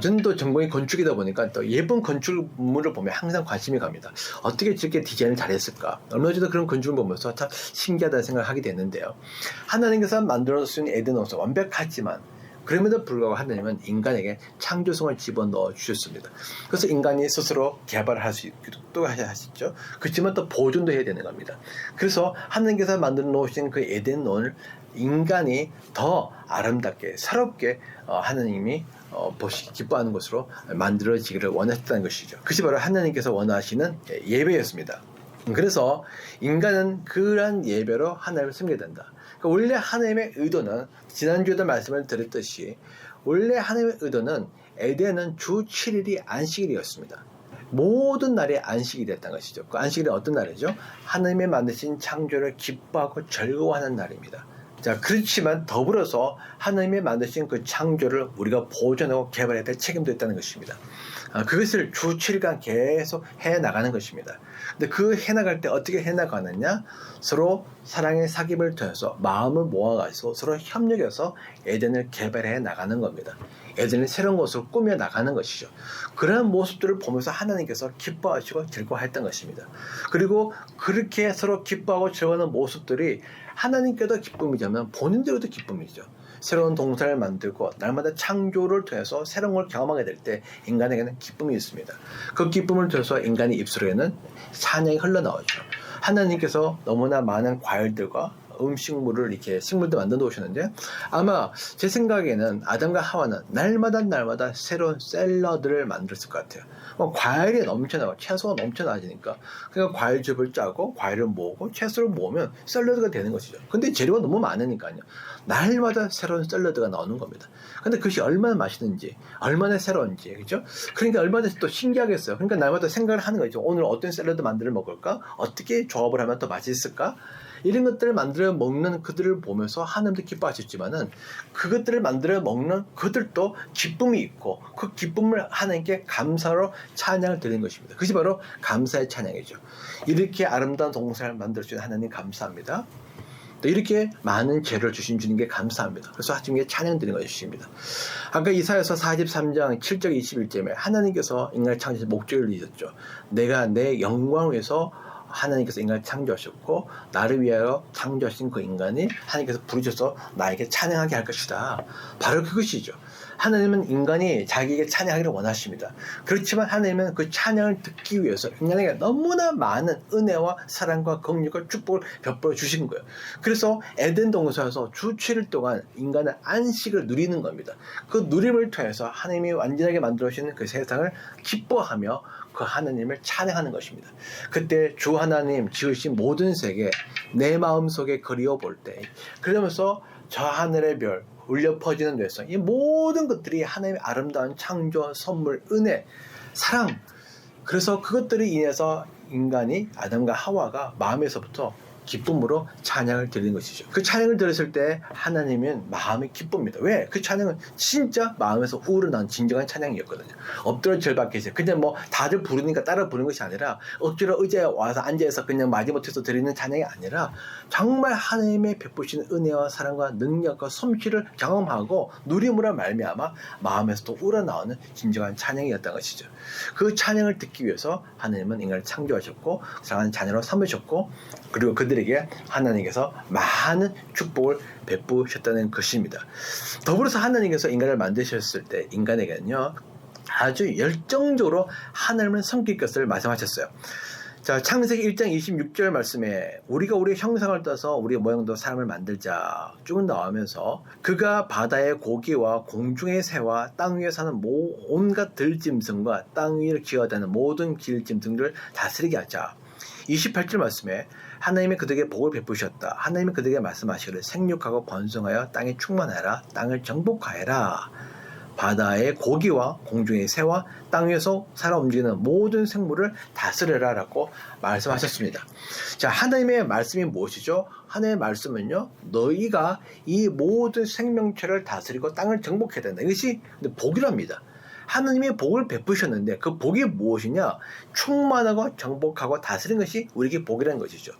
저는 또 전공이 건축이다 보니까 또 예쁜 건축물을 보면 항상 관심이 갑니다. 어떻게 저렇게 디자인을 잘했을까? 얼마 전에 그런 건축을 보면서 참 신기하다는 생각을 하게 됐는데요. 하나님께서 만들어주신 에덴 동산 완벽하지만, 그럼에도 불구하고 하나님은 인간에게 창조성을 집어넣어 주셨습니다. 그래서 인간이 스스로 개발할 수 있기도 하셨죠. 그렇지만 또 보존도 해야 되는 겁니다. 그래서 하나님께서 만들어 놓으신 그 에덴을 인간이 더 아름답게, 새롭게 하나님이 보시기 기뻐하는 것으로 만들어지기를 원하셨다는 것이죠. 그것이 바로 하나님께서 원하시는 예배였습니다. 그래서 인간은 그러한 예배로 하나님을 섬겨야 된다. 그러니까 원래 하나님의 의도는, 지난주에도 말씀을 드렸듯이, 원래 하나님의 의도는 에덴은 주 7일이 안식일이었습니다. 모든 날이 안식이 됐다는 것이죠. 그 안식일이 어떤 날이죠? 하나님의 만드신 창조를 기뻐하고 즐거워하는 날입니다. 자, 그렇지만 더불어서 하나님이 만드신 그 창조를 우리가 보존하고 개발해야 될 책임도 있다는 것입니다. 그것을 주 7일간 계속 해나가는 것입니다. 근데 그 해나갈 때 어떻게 해나가느냐? 서로 사랑의 사귐을 통해서 마음을 모아가지고 서로 협력해서 에덴을 개발해 나가는 겁니다. 에덴을 새로운 곳으로 꾸며 나가는 것이죠. 그런 모습들을 보면서 하나님께서 기뻐하시고 즐거워했던 것입니다. 그리고 그렇게 서로 기뻐하고 즐거워하는 모습들이 하나님께도 기쁨이자면 본인들에도 기쁨이죠. 새로운 동산을 만들고 날마다 창조를 통해서 새로운 걸 경험하게 될 때 인간에게는 기쁨이 있습니다. 그 기쁨을 통해서 인간의 입술에는 찬양이 흘러나오죠. 하나님께서 너무나 많은 과일들과 음식물을 이렇게 식물도 만들어 놓으셨는데, 아마 제 생각에는 아담과 하와는 날마다 새로운 샐러드를 만들었을 것 같아요. 과일이 넘쳐나고 채소가 넘쳐나지니까 그러니까 과일즙을 짜고 과일을 모으고 채소를 모으면 샐러드가 되는 것이죠. 근데 재료가 너무 많으니까요, 날마다 새로운 샐러드가 나오는 겁니다. 근데 그것이 얼마나 맛있는지, 얼마나 새로운지, 그죠? 그러니까 얼마나 또 신기하겠어요. 그러니까 날마다 생각을 하는 거죠. 오늘 어떤 샐러드 만들어 먹을까? 어떻게 조합을 하면 더 맛있을까? 이런 것들을 만들어 먹는 그들을 보면서 하나님도 기뻐하셨지만은, 그것들을 만들어 먹는 그들도 기쁨이 있고, 그 기쁨을 하나님께 감사로 찬양을 드리는 것입니다. 그것이 바로 감사의 찬양이죠. 이렇게 아름다운 동산을 만들어주신 하나님 감사합니다. 또 이렇게 많은 재료를 주신 주님께 감사합니다. 그래서 주님께 찬양 드리는 것입니다. 아까 이사야서 43장 7절 21절에 하나님께서 인간을 창조하신 목적을 이루셨죠. 내가 내 영광을 위해서 하나님께서 인간을 창조하셨고, 나를 위하여 창조하신 그 인간이 하나님께서 부르셔서 나에게 찬양하게 할 것이다. 바로 그것이죠. 하나님은 인간이 자기에게 찬양하기를 원하십니다. 그렇지만 하나님은 그 찬양을 듣기 위해서 인간에게 너무나 많은 은혜와 사랑과 긍휼과 축복을 베풀어 주신 거예요. 그래서 에덴 동산에서 주 7일 동안 인간은 안식을 누리는 겁니다. 그 누림을 통해서 하나님이 완전하게 만들어 주신 그 세상을 기뻐하며 그 하나님을 찬양하는 것입니다. 그때 주 하나님 지으신 모든 세계 내 마음속에 그리워 볼 때, 그러면서 저 하늘의 별, 울려 퍼지는 뇌성, 이 모든 것들이 하나님의 아름다운 창조, 선물, 은혜, 사랑. 그래서 그것들이 인해서 인간이 아담과 하와가 마음에서부터 기쁨으로 찬양을 드리는 것이죠. 그 찬양을 들었을 때 하나님은 마음이 기쁩니다. 왜? 그 찬양은 진짜 마음에서 우러난 진정한 찬양이었거든요. 엎드려 절박해서 그냥 뭐 다들 부르니까 따라 부르는 것이 아니라 억지로 의자에 와서 앉아서 그냥 마지못해서 드리는 찬양이 아니라 정말 하나님의 베푸시는 은혜와 사랑과 능력과 솜씨를 경험하고 누림으로 말미암아 마음에서도 우러나오는 진정한 찬양이었던 것이죠. 그 찬양을 듣기 위해서 하나님은 인간을 창조하셨고 사랑하는 자녀로 삼으셨고 그리고 그들에게 하나님께서 많은 축복을 베푸셨다는 것입니다. 더불어서 하나님께서 인간을 만드셨을 때 인간에게는요 아주 열정적으로 하나님을 섬길 것을 말씀하셨어요. 자, 창세기 1장 26절 말씀에 우리가 우리의 형상을 따서 우리의 모양도 사람을 만들자 쭉 나오면서 그가 바다의 고기와 공중의 새와 땅 위에 사는 온갖 들짐승과 땅 위를 기어다니는 모든 길짐승들을 다스리게 하자. 28절 말씀에 하나님이 그들에게 복을 베푸셨다. 하나님이 그들에게 말씀하시기를 생육하고 번성하여 땅에 충만하라. 땅을 정복하여라. 바다의 고기와 공중의 새와 땅 위에서 살아 움직이는 모든 생물을 다스려라 라고 말씀하셨습니다. 자, 하나님의 말씀이 무엇이죠? 하나님의 말씀은요, 너희가 이 모든 생명체를 다스리고 땅을 정복해야 된다. 이것이 복이랍니다. 하나님의 복을 베푸셨는데 그 복이 무엇이냐? 충만하고 정복하고 다스리는 것이 우리에게 복이라는 것이죠.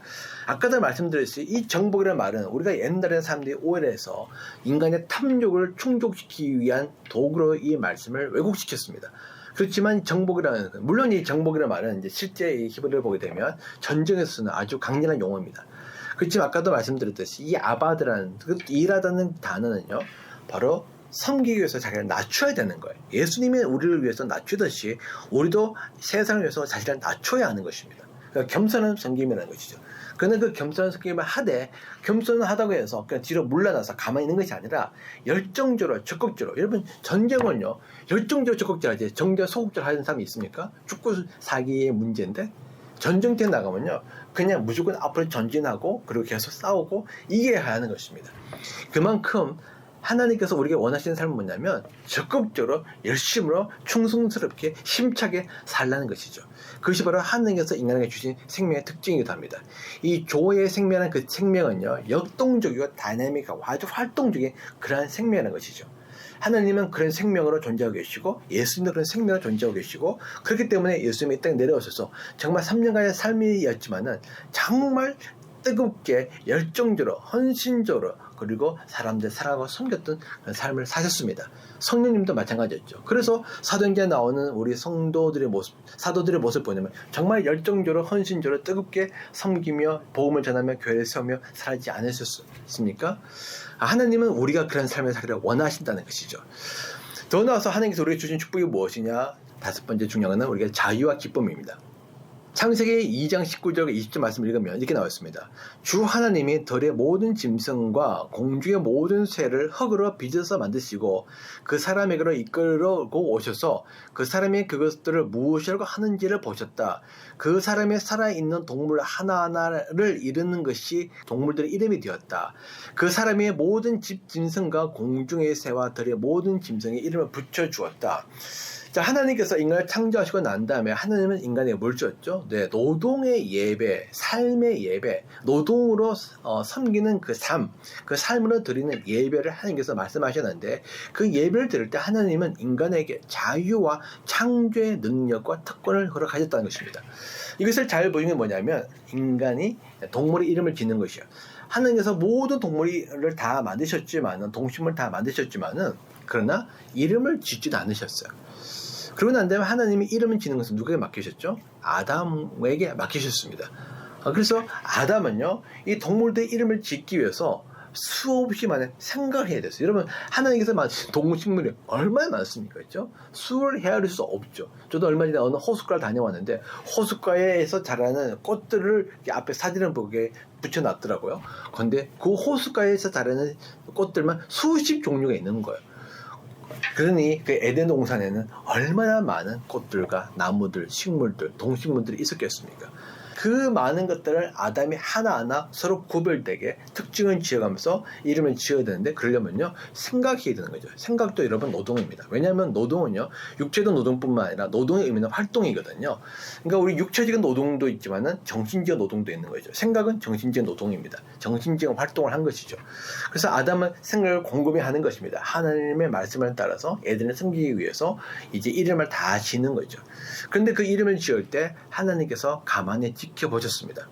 아까도 말씀드렸듯이 이 정복이라는 말은 우리가 옛날에 사람들이 오해를 해서 인간의 탐욕을 충족시키기 위한 도구로 이 말씀을 왜곡시켰습니다. 그렇지만 정복이라는, 물론 이 정복이라는 말은 이제 실제 이 히브리를 보게 되면 전쟁에서 쓰는 아주 강렬한 용어입니다. 그렇지만 아까도 말씀드렸듯이 이 아바드라는, 일하다는 단어는요, 바로 섬기기 위해서 자기를 낮춰야 되는 거예요. 예수님이 우리를 위해서 낮추듯이 우리도 세상을 위해서 자신을 낮춰야 하는 것입니다. 그러니까 겸손한 섬김이라는 것이죠. 그는 그 겸손한 섬김을 하되 겸손을 하다고 해서 그냥 뒤로 물러나서 가만히 있는 것이 아니라 열정적으로 적극적으로, 여러분 전쟁은요 열정적으로 적극적으로 하지 정적 소극적으로 하는 사람이 있습니까? 죽고 사기의 문제인데 전쟁터에 나가면요 그냥 무조건 앞으로 전진하고 그리고 계속 싸우고 이겨야 하는 것입니다. 그만큼 하나님께서 우리에게 원하시는 삶은 뭐냐면 적극적으로 열심으로 충성스럽게 힘차게 살라는 것이죠. 그것이 바로 하나님께서 인간에게 주신 생명의 특징이기도 합니다. 이 조의 생명은 그 생명은요 역동적이고 다이내믹하고 아주 활동적인 그러한 생명이라는 것이죠. 하나님은 그런 생명으로 존재하고 계시고 예수님도 그런 생명으로 존재하고 계시고 그렇기 때문에 예수님이 이 땅에 내려오셔서 정말 3년간의 삶이었지만은 정말 뜨겁게 열정적으로 헌신적으로 그리고 사람들 사랑하고 섬겼던 삶을 사셨습니다. 성령님도 마찬가지였죠. 그래서 사도행전에 나오는 우리 성도들의 모습, 사도들의 모습을 보냐면 정말 열정적으로 헌신적으로 뜨겁게 섬기며 복음을 전하며 교회를 세우며 살지 않으셨습니까? 하나님은 우리가 그런 삶을 살기를 원하신다는 것이죠. 더 나아가서 하나님께서 우리에게 주신 축복이 무엇이냐? 다섯 번째 중요한 것은 우리가 자유와 기쁨입니다. 창세기 2장 19절과 20절 말씀을 읽으면 이렇게 나와 있습니다. 주 하나님이 들의 모든 짐승과 공중의 모든 새를 흙으로 빚어서 만드시고 그 사람에게로 이끌고 오셔서 그 사람이 그것들을 무엇이라고 하는지를 보셨다. 그 사람의 살아있는 동물 하나하나를 이루는 것이 동물들의 이름이 되었다. 그 사람의 모든 집 짐승과 공중의 새와 들의 모든 짐승의 이름을 붙여주었다. 자, 하나님께서 인간을 창조하시고 난 다음에 하나님은 인간에게 뭘 주었죠? 네, 노동의 예배, 삶의 예배, 노동으로 섬기는 그 삶, 그 삶으로 드리는 예배를 하나님께서 말씀하셨는데 그 예배를 드릴 때 하나님은 인간에게 자유와 창조의 능력과 특권을 허락하셨다는 것입니다. 이것을 잘 보이는 게 뭐냐면 인간이 동물의 이름을 짓는 것이에요. 하나님께서 모든 동물을 다 만드셨지만은 동식물 다 만드셨지만은 그러나 이름을 짓지도 않으셨어요. 그러고 난 다음에 하나님이 이름을 지는 것은 누구에게 맡기셨죠? 아담에게 맡기셨습니다. 그래서 아담은요, 이 동물들의 이름을 짓기 위해서 수없이 많은 생각을 해야 됐어요. 여러분, 하나님께서 만드신 동식물이 얼마나 많습니까? 그렇죠? 수를 헤아릴 수 없죠. 저도 얼마 전에 어느 호숫가를 다녀왔는데 호숫가에서 자라는 꽃들을 앞에 사진을 보게 붙여놨더라고요. 그런데 그 호숫가에서 자라는 꽃들만 수십 종류가 있는 거예요. 그러니 그 에덴 동산에는 얼마나 많은 꽃들과 나무들, 식물들, 동식물들이 있었겠습니까? 그 많은 것들을 아담이 하나하나 서로 구별되게 특징을 지어가면서 이름을 지어야 되는데, 그러려면요 생각해야 되는 거죠. 생각도 여러분 노동입니다. 왜냐하면 노동은요 육체적 노동뿐만 아니라 노동의 의미는 활동이거든요. 그러니까 우리 육체적인 노동도 있지만은 정신적 노동도 있는 거죠. 생각은 정신적 노동입니다. 정신적 활동을 한 것이죠. 그래서 아담은 생각을 곰곰이 하는 것입니다. 하나님의 말씀을 따라서 에덴을 섬기기 위해서 이제 이름을 다 지는 거죠. 그런데 그 이름을 지을 때 하나님께서 가만히 지켜보셨습니다.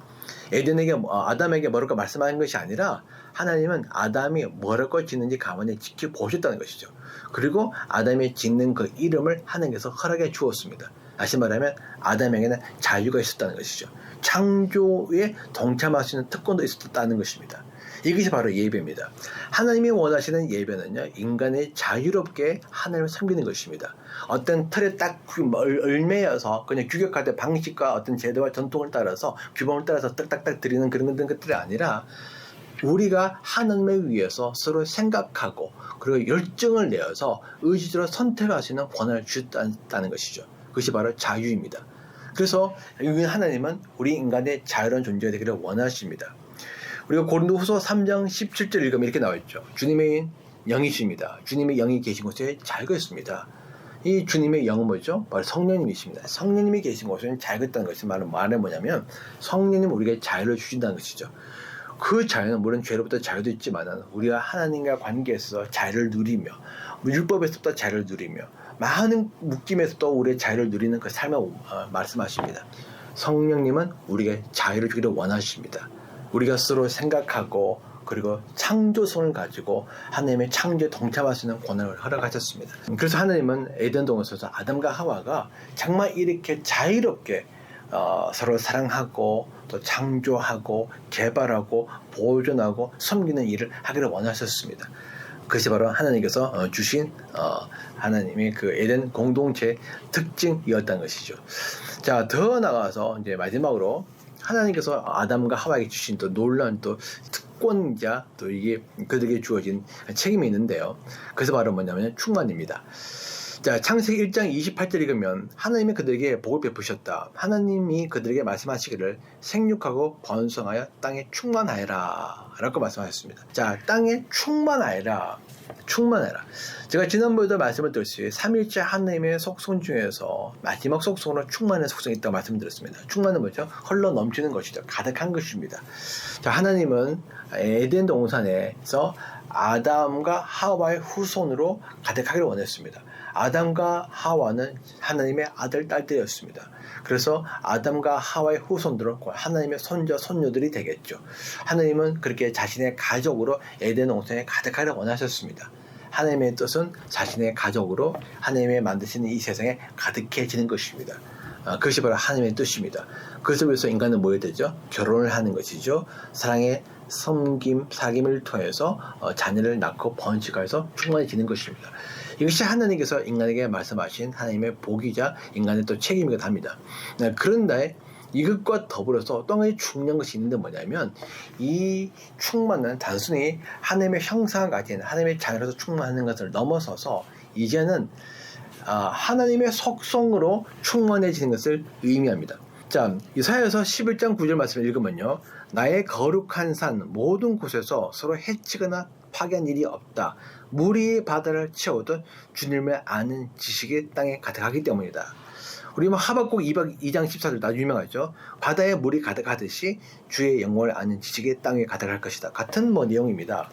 에덴에게 아담에게 뭐라고 말씀하는 것이 아니라 하나님은 아담이 뭐라고 짓는지 가만히 지켜보셨다는 것이죠. 그리고 아담이 짓는 그 이름을 하나님께서 허락해 주었습니다. 다시 말하면 아담에게는 자유가 있었다는 것이죠. 창조에 동참할 수 있는 특권도 있었다는 것입니다. 이것이 바로 예배입니다. 하나님이 원하시는 예배는요, 인간이 자유롭게 하나님을 섬기는 것입니다. 어떤 틀에 딱 얽매여서 그냥 규격화된 방식과 어떤 제도와 전통을 따라서 규범을 따라서 딱딱딱 드리는 그런 것들이 아니라 우리가 하나님을 위해서 서로 생각하고 그리고 열정을 내어서 의지적으로 선택할 수 있는 권한을 주셨다는 것이죠. 그것이 바로 자유입니다. 그래서 하나님은 우리 인간의 자유로운 존재가 되기를 원하십니다. 우리가 고린도후서 3장 17절 읽으면 이렇게 나와 있죠. 주님의 영이십니다. 주님의 영이 계신 곳에 자유가 있습니다. 이 주님의 영은 뭐죠? 바로 성령님이십니다. 성령님이 계신 곳에는 자유가 있다는 것이 말은 뭐냐면 성령님 우리에게 자유를 주신다는 것이죠. 그 자유는 물론 죄로부터 자유도 있지만 우리가 하나님과 관계에서 자유를 누리며 율법에서부터 자유를 누리며 많은 묶임에서도 우리의 자유를 누리는 그 삶을 말씀하십니다. 성령님은 우리에게 자유를 주기를 원하십니다. 우리가 서로 생각하고 그리고 창조성을 가지고 하나님의 창조에 동참할 수 있는 권한을 허락하셨습니다. 그래서 하나님은 에덴 동산에서 아담과 하와가 정말 이렇게 자유롭게 서로 사랑하고 또 창조하고 개발하고 보존하고 섬기는 일을 하기를 원하셨습니다. 그것이 바로 하나님께서 주신 하나님의 그 에덴 공동체의 특징이었다는 것이죠. 자, 더 나가서 이제 마지막으로 하나님께서 아담과 하와에게 주신 또 놀라운 또 특권이자 또 이게 그들에게 주어진 책임이 있는데요. 그래서 바로 뭐냐면 충만입니다. 자, 창세기 1장 28절 읽으면 하나님이 그들에게 복을 베푸셨다. 하나님이 그들에게 말씀하시기를 생육하고 번성하여 땅에 충만하여라 라고 말씀하셨습니다. 자, 땅에 충만하여라. 제가 지난번에도 말씀을 드렸어요. 3일째 하나님의 속성 중에서 마지막 속성으로 충만한 속성이 있다고 말씀드렸습니다. 충만은 뭐죠? 흘러 넘치는 것이죠. 가득한 것입니다. 자, 하나님은 에덴 동산에서 아담과 하와의 후손으로 가득하기를 원했습니다. 아담과 하와는 하나님의 아들, 딸들이었습니다. 그래서 아담과 하와의 후손들은 하나님의 손자, 손녀들이 되겠죠. 하나님은 그렇게 자신의 가족으로 에덴 동산에 가득하기를 원하셨습니다. 하나님의 뜻은 자신의 가족으로 하나님의 만드시는 이 세상에 가득해지는 것입니다. 그것이 바로 하나님의 뜻입니다. 그것을 위해서 인간은 뭐 해야 되죠? 결혼을 하는 것이죠. 사랑의 섬김, 사귐을 통해서 자녀를 낳고 번식해서 충만해지는 것입니다. 이것이 하나님께서 인간에게 말씀하신 하나님의 복이자 인간의 또 책임이기도 합니다. 그런데 이것과 더불어서 또 한 가지 중요한 것이 있는데 뭐냐면 이 충만은 단순히 하나님의 형상을 가진 하나님의 자녀로서 충만하는 것을 넘어서서 이제는 하나님의 속성으로 충만해지는 것을 의미합니다. 자, 이사야서 11장 9절 말씀을 읽으면요. 나의 거룩한 산 모든 곳에서 서로 해치거나 파괴한 일이 없다. 물이 바다를 채우듯 주님을 아는 지식이 땅에 가득하기 때문이다. 우리 하박국 2장 14절 아주 유명하죠. 바다에 물이 가득하듯이 주의 영광을 아는 지식이 땅에 가득할 것이다. 같은 내용입니다.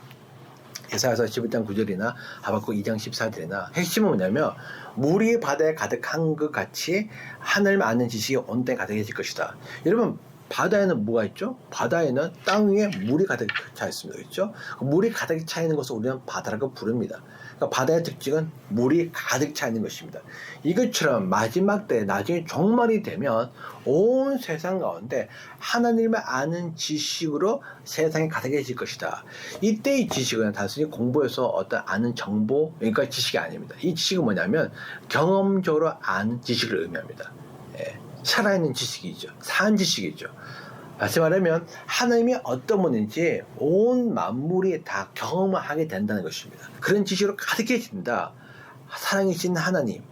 이사야서 11장 9절이나 하박국 2장 14절이나 핵심은 뭐냐면 물이 바다에 가득한 것 같이 하늘을 아는 지식이 온 땅에 가득해질 것이다. 여러분 바다에는 뭐가 있죠? 바다에는 땅 위에 물이 가득 차 있습니다. 그렇죠? 물이 가득 차 있는 것을 우리는 바다라고 부릅니다. 그러니까 바다의 특징은 물이 가득 차 있는 것입니다. 이것처럼 마지막 때 나중에 종말이 되면 온 세상 가운데 하나님을 아는 지식으로 세상이 가득해질 것이다. 이때의 지식은 단순히 공부해서 어떤 아는 정보, 그러니까 지식이 아닙니다. 이 지식은 뭐냐면 경험적으로 아는 지식을 의미합니다. 살아있는 지식이죠. 산 지식이죠. 다시 말하면 하나님이 어떤 분인지 온 만물이 다 경험을 하게 된다는 것입니다. 그런 지식으로 가득해진다. 사랑이신 하나님,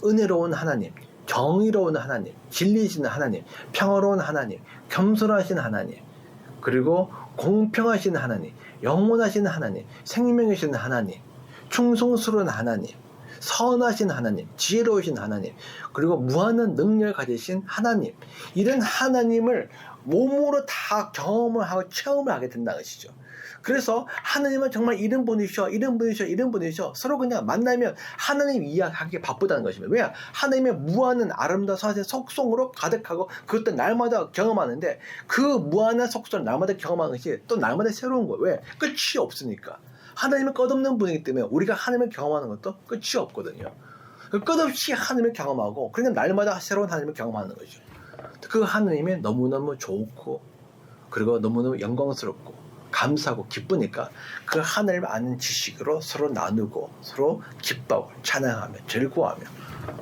은혜로운 하나님, 정의로운 하나님, 진리이신 하나님, 평화로운 하나님, 겸손하신 하나님, 그리고 공평하신 하나님, 영원하신 하나님, 생명이신 하나님, 충성스러운 하나님, 선하신 하나님, 지혜로우신 하나님, 그리고 무한한 능력을 가지신 하나님, 이런 하나님을 몸으로 다 경험을 하고 체험을 하게 된다는 것이죠. 그래서 하나님은 정말 이런 분이셔, 이런 분이셔, 이런 분이셔, 서로 그냥 만나면 하나님 이야기하기 바쁘다는 것입니다. 왜? 하나님의 무한한 아름다운 선하신 속성으로 가득하고 그것도 날마다 경험하는데, 그 무한한 속성을 날마다 경험하는 것이 또 날마다 새로운 거예요. 왜? 끝이 없으니까. 하나님은 끝없는 분이기 때문에 우리가 하나님을 경험하는 것도 끝이 없거든요. 끝없이 하나님을 경험하고, 그러니까 날마다 새로운 하나님을 경험하는 거죠. 그 하나님이 너무너무 좋고, 그리고 너무너무 영광스럽고 감사하고 기쁘니까 그 하나님을 아는 지식으로 서로 나누고 서로 기뻐하고 찬양하며 즐거워하며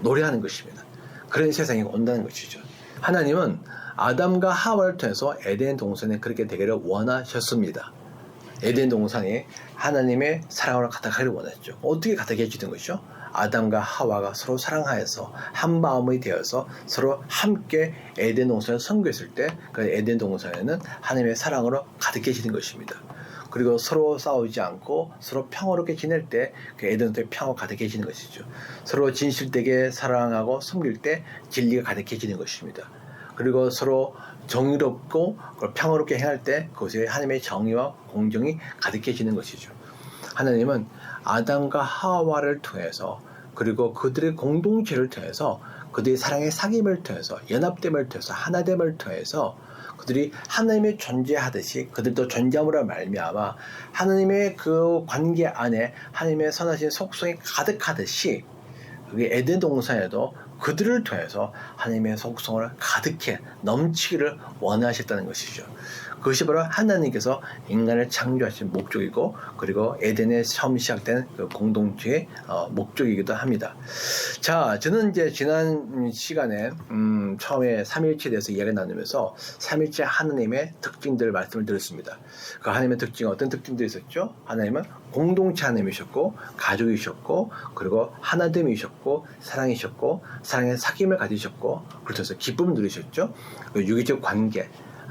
노래하는 것입니다. 그런 세상이 온다는 것이죠. 하나님은 아담과 하와를 통해서 에덴 동산에 그렇게 되기를 원하셨습니다. 에덴 동산이 하나님의 사랑으로 가득하기를 원했죠. 어떻게 가득해 지는 것이죠? 아담과 하와가 서로 사랑하여서 한 마음이 되어서 서로 함께 에덴 동산을 선교했을 때, 그 에덴 동산에는 하나님의 사랑으로 가득해지는 것입니다. 그리고 서로 싸우지 않고 서로 평화롭게 지낼 때 그 에덴 동산에 평화가 가득해지는 것이죠. 서로 진실되게 사랑하고 섬길 때 진리가 가득해지는 것입니다. 그리고 서로 정의롭고 평화롭게 행할 때 그것에 하나님의 정의와 공정이 가득해지는 것이죠. 하나님은 아담과 하와를 통해서, 그리고 그들의 공동체를 통해서, 그들의 사랑의 사귐을 통해서, 연합됨을 통해서, 하나됨을 통해서 그들이 하나님의 존재하듯이 그들도 존재함으로 말미암아 하나님의 그 관계 안에 하나님의 선하신 속성이 가득하듯이, 그게 에덴 동산에도 그들을 통해서 하나님의 속성을 가득해 넘치기를 원하셨다는 것이죠. 그것이 바로 하나님께서 인간을 창조하신 목적이고, 그리고 에덴에 처음 시작된 그 공동체의 목적이기도 합니다. 자, 저는 이제 지난 시간에 처음에 삼일체에 대해서 이야기 나누면서 삼일체 하나님의 특징들 말씀을 드렸습니다. 그 하나님의 특징은 어떤 특징들이 있었죠? 하나님은 공동체 하나님이셨고, 가족이셨고, 그리고 하나됨이셨고, 사랑이셨고, 사랑의 사귐을 가지셨고, 그래서 기쁨을 누리셨죠. 유기적 관계,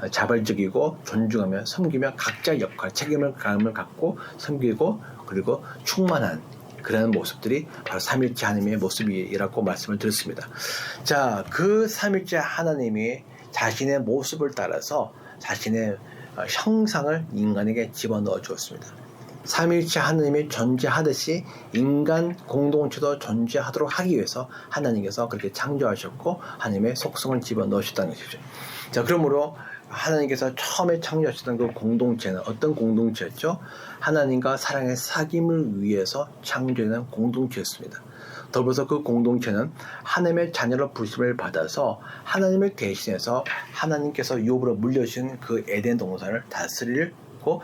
자발적이고 존중하며 섬기며 각자의 역할, 책임을 갖고 섬기고, 그리고 충만한 그런 모습들이 바로 삼일체 하나님의 모습이라고 말씀을 드렸습니다. 자, 그 삼일체 하나님이 자신의 모습을 따라서 자신의 형상을 인간에게 집어넣어 주었습니다. 삼일체 하나님이 존재하듯이 인간 공동체도 존재하도록 하기 위해서 하나님께서 그렇게 창조하셨고 하나님의 속성을 집어넣으셨다는 것이죠. 자, 그러므로 하나님께서 처음에 창조하셨던 그 공동체는 어떤 공동체였죠? 하나님과 사랑의 사귐을 위해서 창조된 공동체였습니다. 더불어서 그 공동체는 하나님의 자녀로 부심을 받아서 하나님을 대신해서 하나님께서 유업으로 물려주신 그 에덴 동산을 다스릴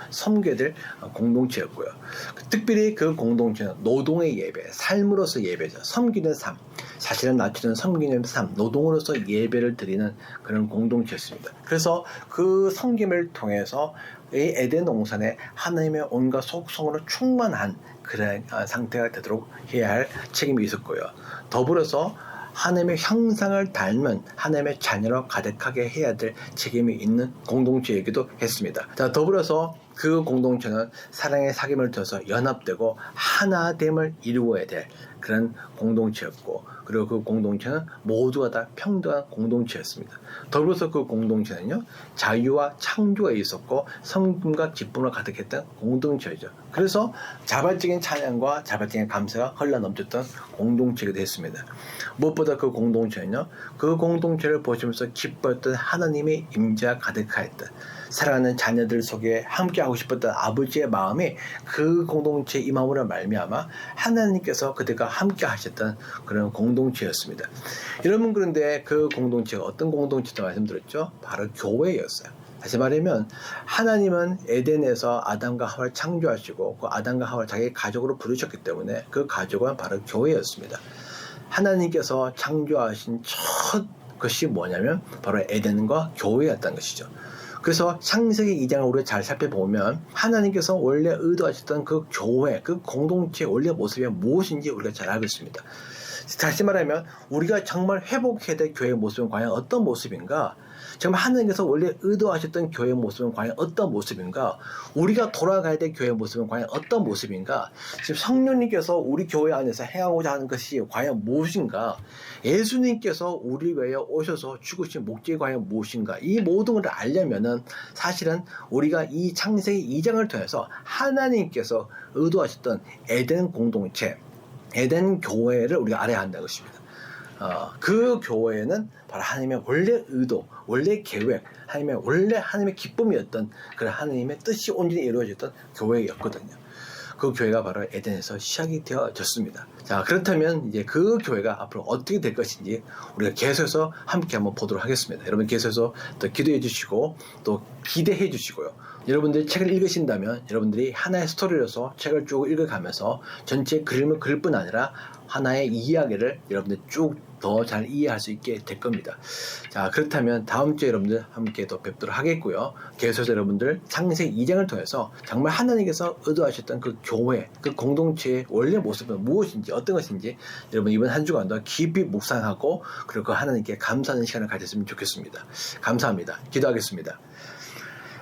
섬겨야 될 공동체였고요. 특별히 그 공동체는 노동의 예배, 삶으로서 예배죠. 섬기는 삶, 자신을 낮추는 섬기는 삶, 노동으로서 예배를 드리는 그런 공동체였습니다. 그래서 그 섬김을 통해서 이 에덴 동산에 하나님의 온갖 속성으로 충만한 그런 상태가 되도록 해야 할 책임이 있었고요. 더불어서 하나님의 형상을 닮은 하나님의 자녀로 가득하게 해야 될 책임이 있는 공동체이기도 했습니다. 자, 더불어서 그 공동체는 사랑의 사귐을 통해서 연합되고 하나됨을 이루어야 될 그런 공동체였고, 그리고 그 공동체는 모두가 다 평등한 공동체였습니다. 더불어서 그 공동체는요, 자유와 창조가 있었고 섬김과 기쁨을 가득했던 공동체죠. 그래서 자발적인 찬양과 자발적인 감사가 흘러넘쳤던 공동체가 됐습니다. 무엇보다 그 공동체는요, 그 공동체를 보시면서 기뻐했던 하나님의 임재가 가득하였던, 사랑하는 자녀들 속에 함께하고 싶었던 아버지의 마음이 그 공동체에 임함으로 말미암아 하나님께서 그들과 함께 하셨던 그런 공동체였습니다. 여러분, 그런데 그 공동체가 어떤 공동체도 말씀드렸죠? 바로 교회였어요. 다시 말하면 하나님은 에덴에서 아담과 하와를 창조하시고 그 아담과 하와를 자기 가족으로 부르셨기 때문에 그 가족은 바로 교회였습니다. 하나님께서 창조하신 첫 것이 뭐냐면 바로 에덴과 교회였다는 것이죠. 그래서 창세기 2장을 우리가 잘 살펴보면 하나님께서 원래 의도하셨던 그 교회, 그 공동체의 원래 모습이 무엇인지 우리가 잘 알고 있습니다. 다시 말하면 우리가 정말 회복해야 될 교회의 모습은 과연 어떤 모습인가? 정말 하나님께서 원래 의도하셨던 교회의 모습은 과연 어떤 모습인가? 우리가 돌아가야 될 교회의 모습은 과연 어떤 모습인가? 지금 성령님께서 우리 교회 안에서 행하고자 하는 것이 과연 무엇인가? 예수님께서 우리 외에 오셔서 죽으신 목적이 과연 무엇인가? 이 모든 것을 알려면은 사실은 우리가 이 창세기 2장을 통해서 하나님께서 의도하셨던 에덴 공동체, 에덴 교회를 우리가 알아야 한다는 것입니다. 그 교회는 바로 하나님의 원래 의도, 원래 계획, 하나님의 기쁨이었던 그런 하나님의 뜻이 온전히 이루어졌던 교회였거든요. 그 교회가 바로 에덴에서 시작이 되어졌습니다. 자, 그렇다면 이제 그 교회가 앞으로 어떻게 될 것인지 우리가 계속해서 함께 한번 보도록 하겠습니다. 여러분 계속해서 또 기도해 주시고 또 기대해 주시고요. 여러분들이 책을 읽으신다면 여러분들이 하나의 스토리로서 책을 쭉 읽어가면서 전체 그림을 그릴 뿐 아니라 하나의 이야기를 여러분들 쭉 더 잘 이해할 수 있게 될 겁니다. 자, 그렇다면 다음 주에 여러분들 함께 또 뵙도록 하겠고요. 계속해서 여러분들 창세기 2장을 통해서 정말 하나님께서 의도하셨던 그 교회, 그 공동체의 원래 모습은 무엇인지 어떤 것인지 여러분 이번 한 주간도 깊이 묵상하고 그리고 그 하나님께 감사하는 시간을 가졌으면 좋겠습니다. 감사합니다. 기도하겠습니다.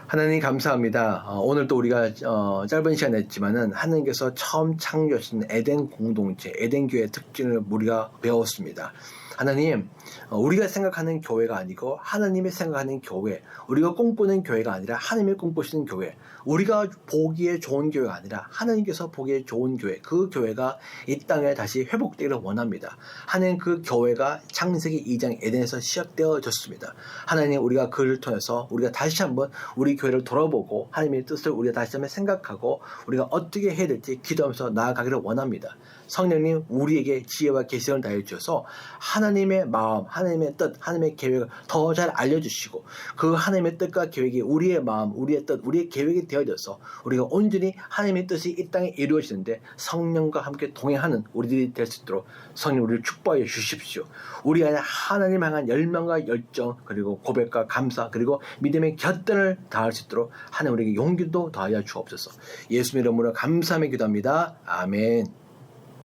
하나님 감사합니다. 오늘 또 우리가 짧은 시간 냈지만은 하나님께서 처음 창조하신 에덴 공동체, 에덴 교회의 특징을 우리가 배웠습니다. 하나님, 우리가 생각하는 교회가 아니고 하나님이 생각하는 교회, 우리가 꿈꾸는 교회가 아니라 하나님이 꿈꾸시는 교회, 우리가 보기에 좋은 교회가 아니라 하나님께서 보기에 좋은 교회, 그 교회가 이 땅에 다시 회복되기를 원합니다. 하나님, 그 교회가 창세기 2장 에덴에서 시작되어졌습니다. 하나님, 우리가 그를 통해서 우리가 다시 한번 우리 교회를 돌아보고 하나님의 뜻을 우리가 다시 한번 생각하고 우리가 어떻게 해야 될지 기도하면서 나아가기를 원합니다. 성령님, 우리에게 지혜와 계시를 다해 주셔서 하나님의 마음, 하나님의 뜻, 하나님의 계획을 더 잘 알려주시고 그 하나님의 뜻과 계획이 우리의 마음, 우리의 뜻, 우리의 계획이 되어져서 우리가 온전히 하나님의 뜻이 이 땅에 이루어지는데 성령과 함께 동행하는 우리들이 될 수 있도록 성령 우리를 축복해 주십시오. 우리 안에 하나님 향한 열망과 열정 그리고 고백과 감사 그리고 믿음의 곁들을 다할 수 있도록 하나님 우리에게 용기도 더하여 주옵소서. 예수님 이름으로 감사하며 기도합니다. 아멘.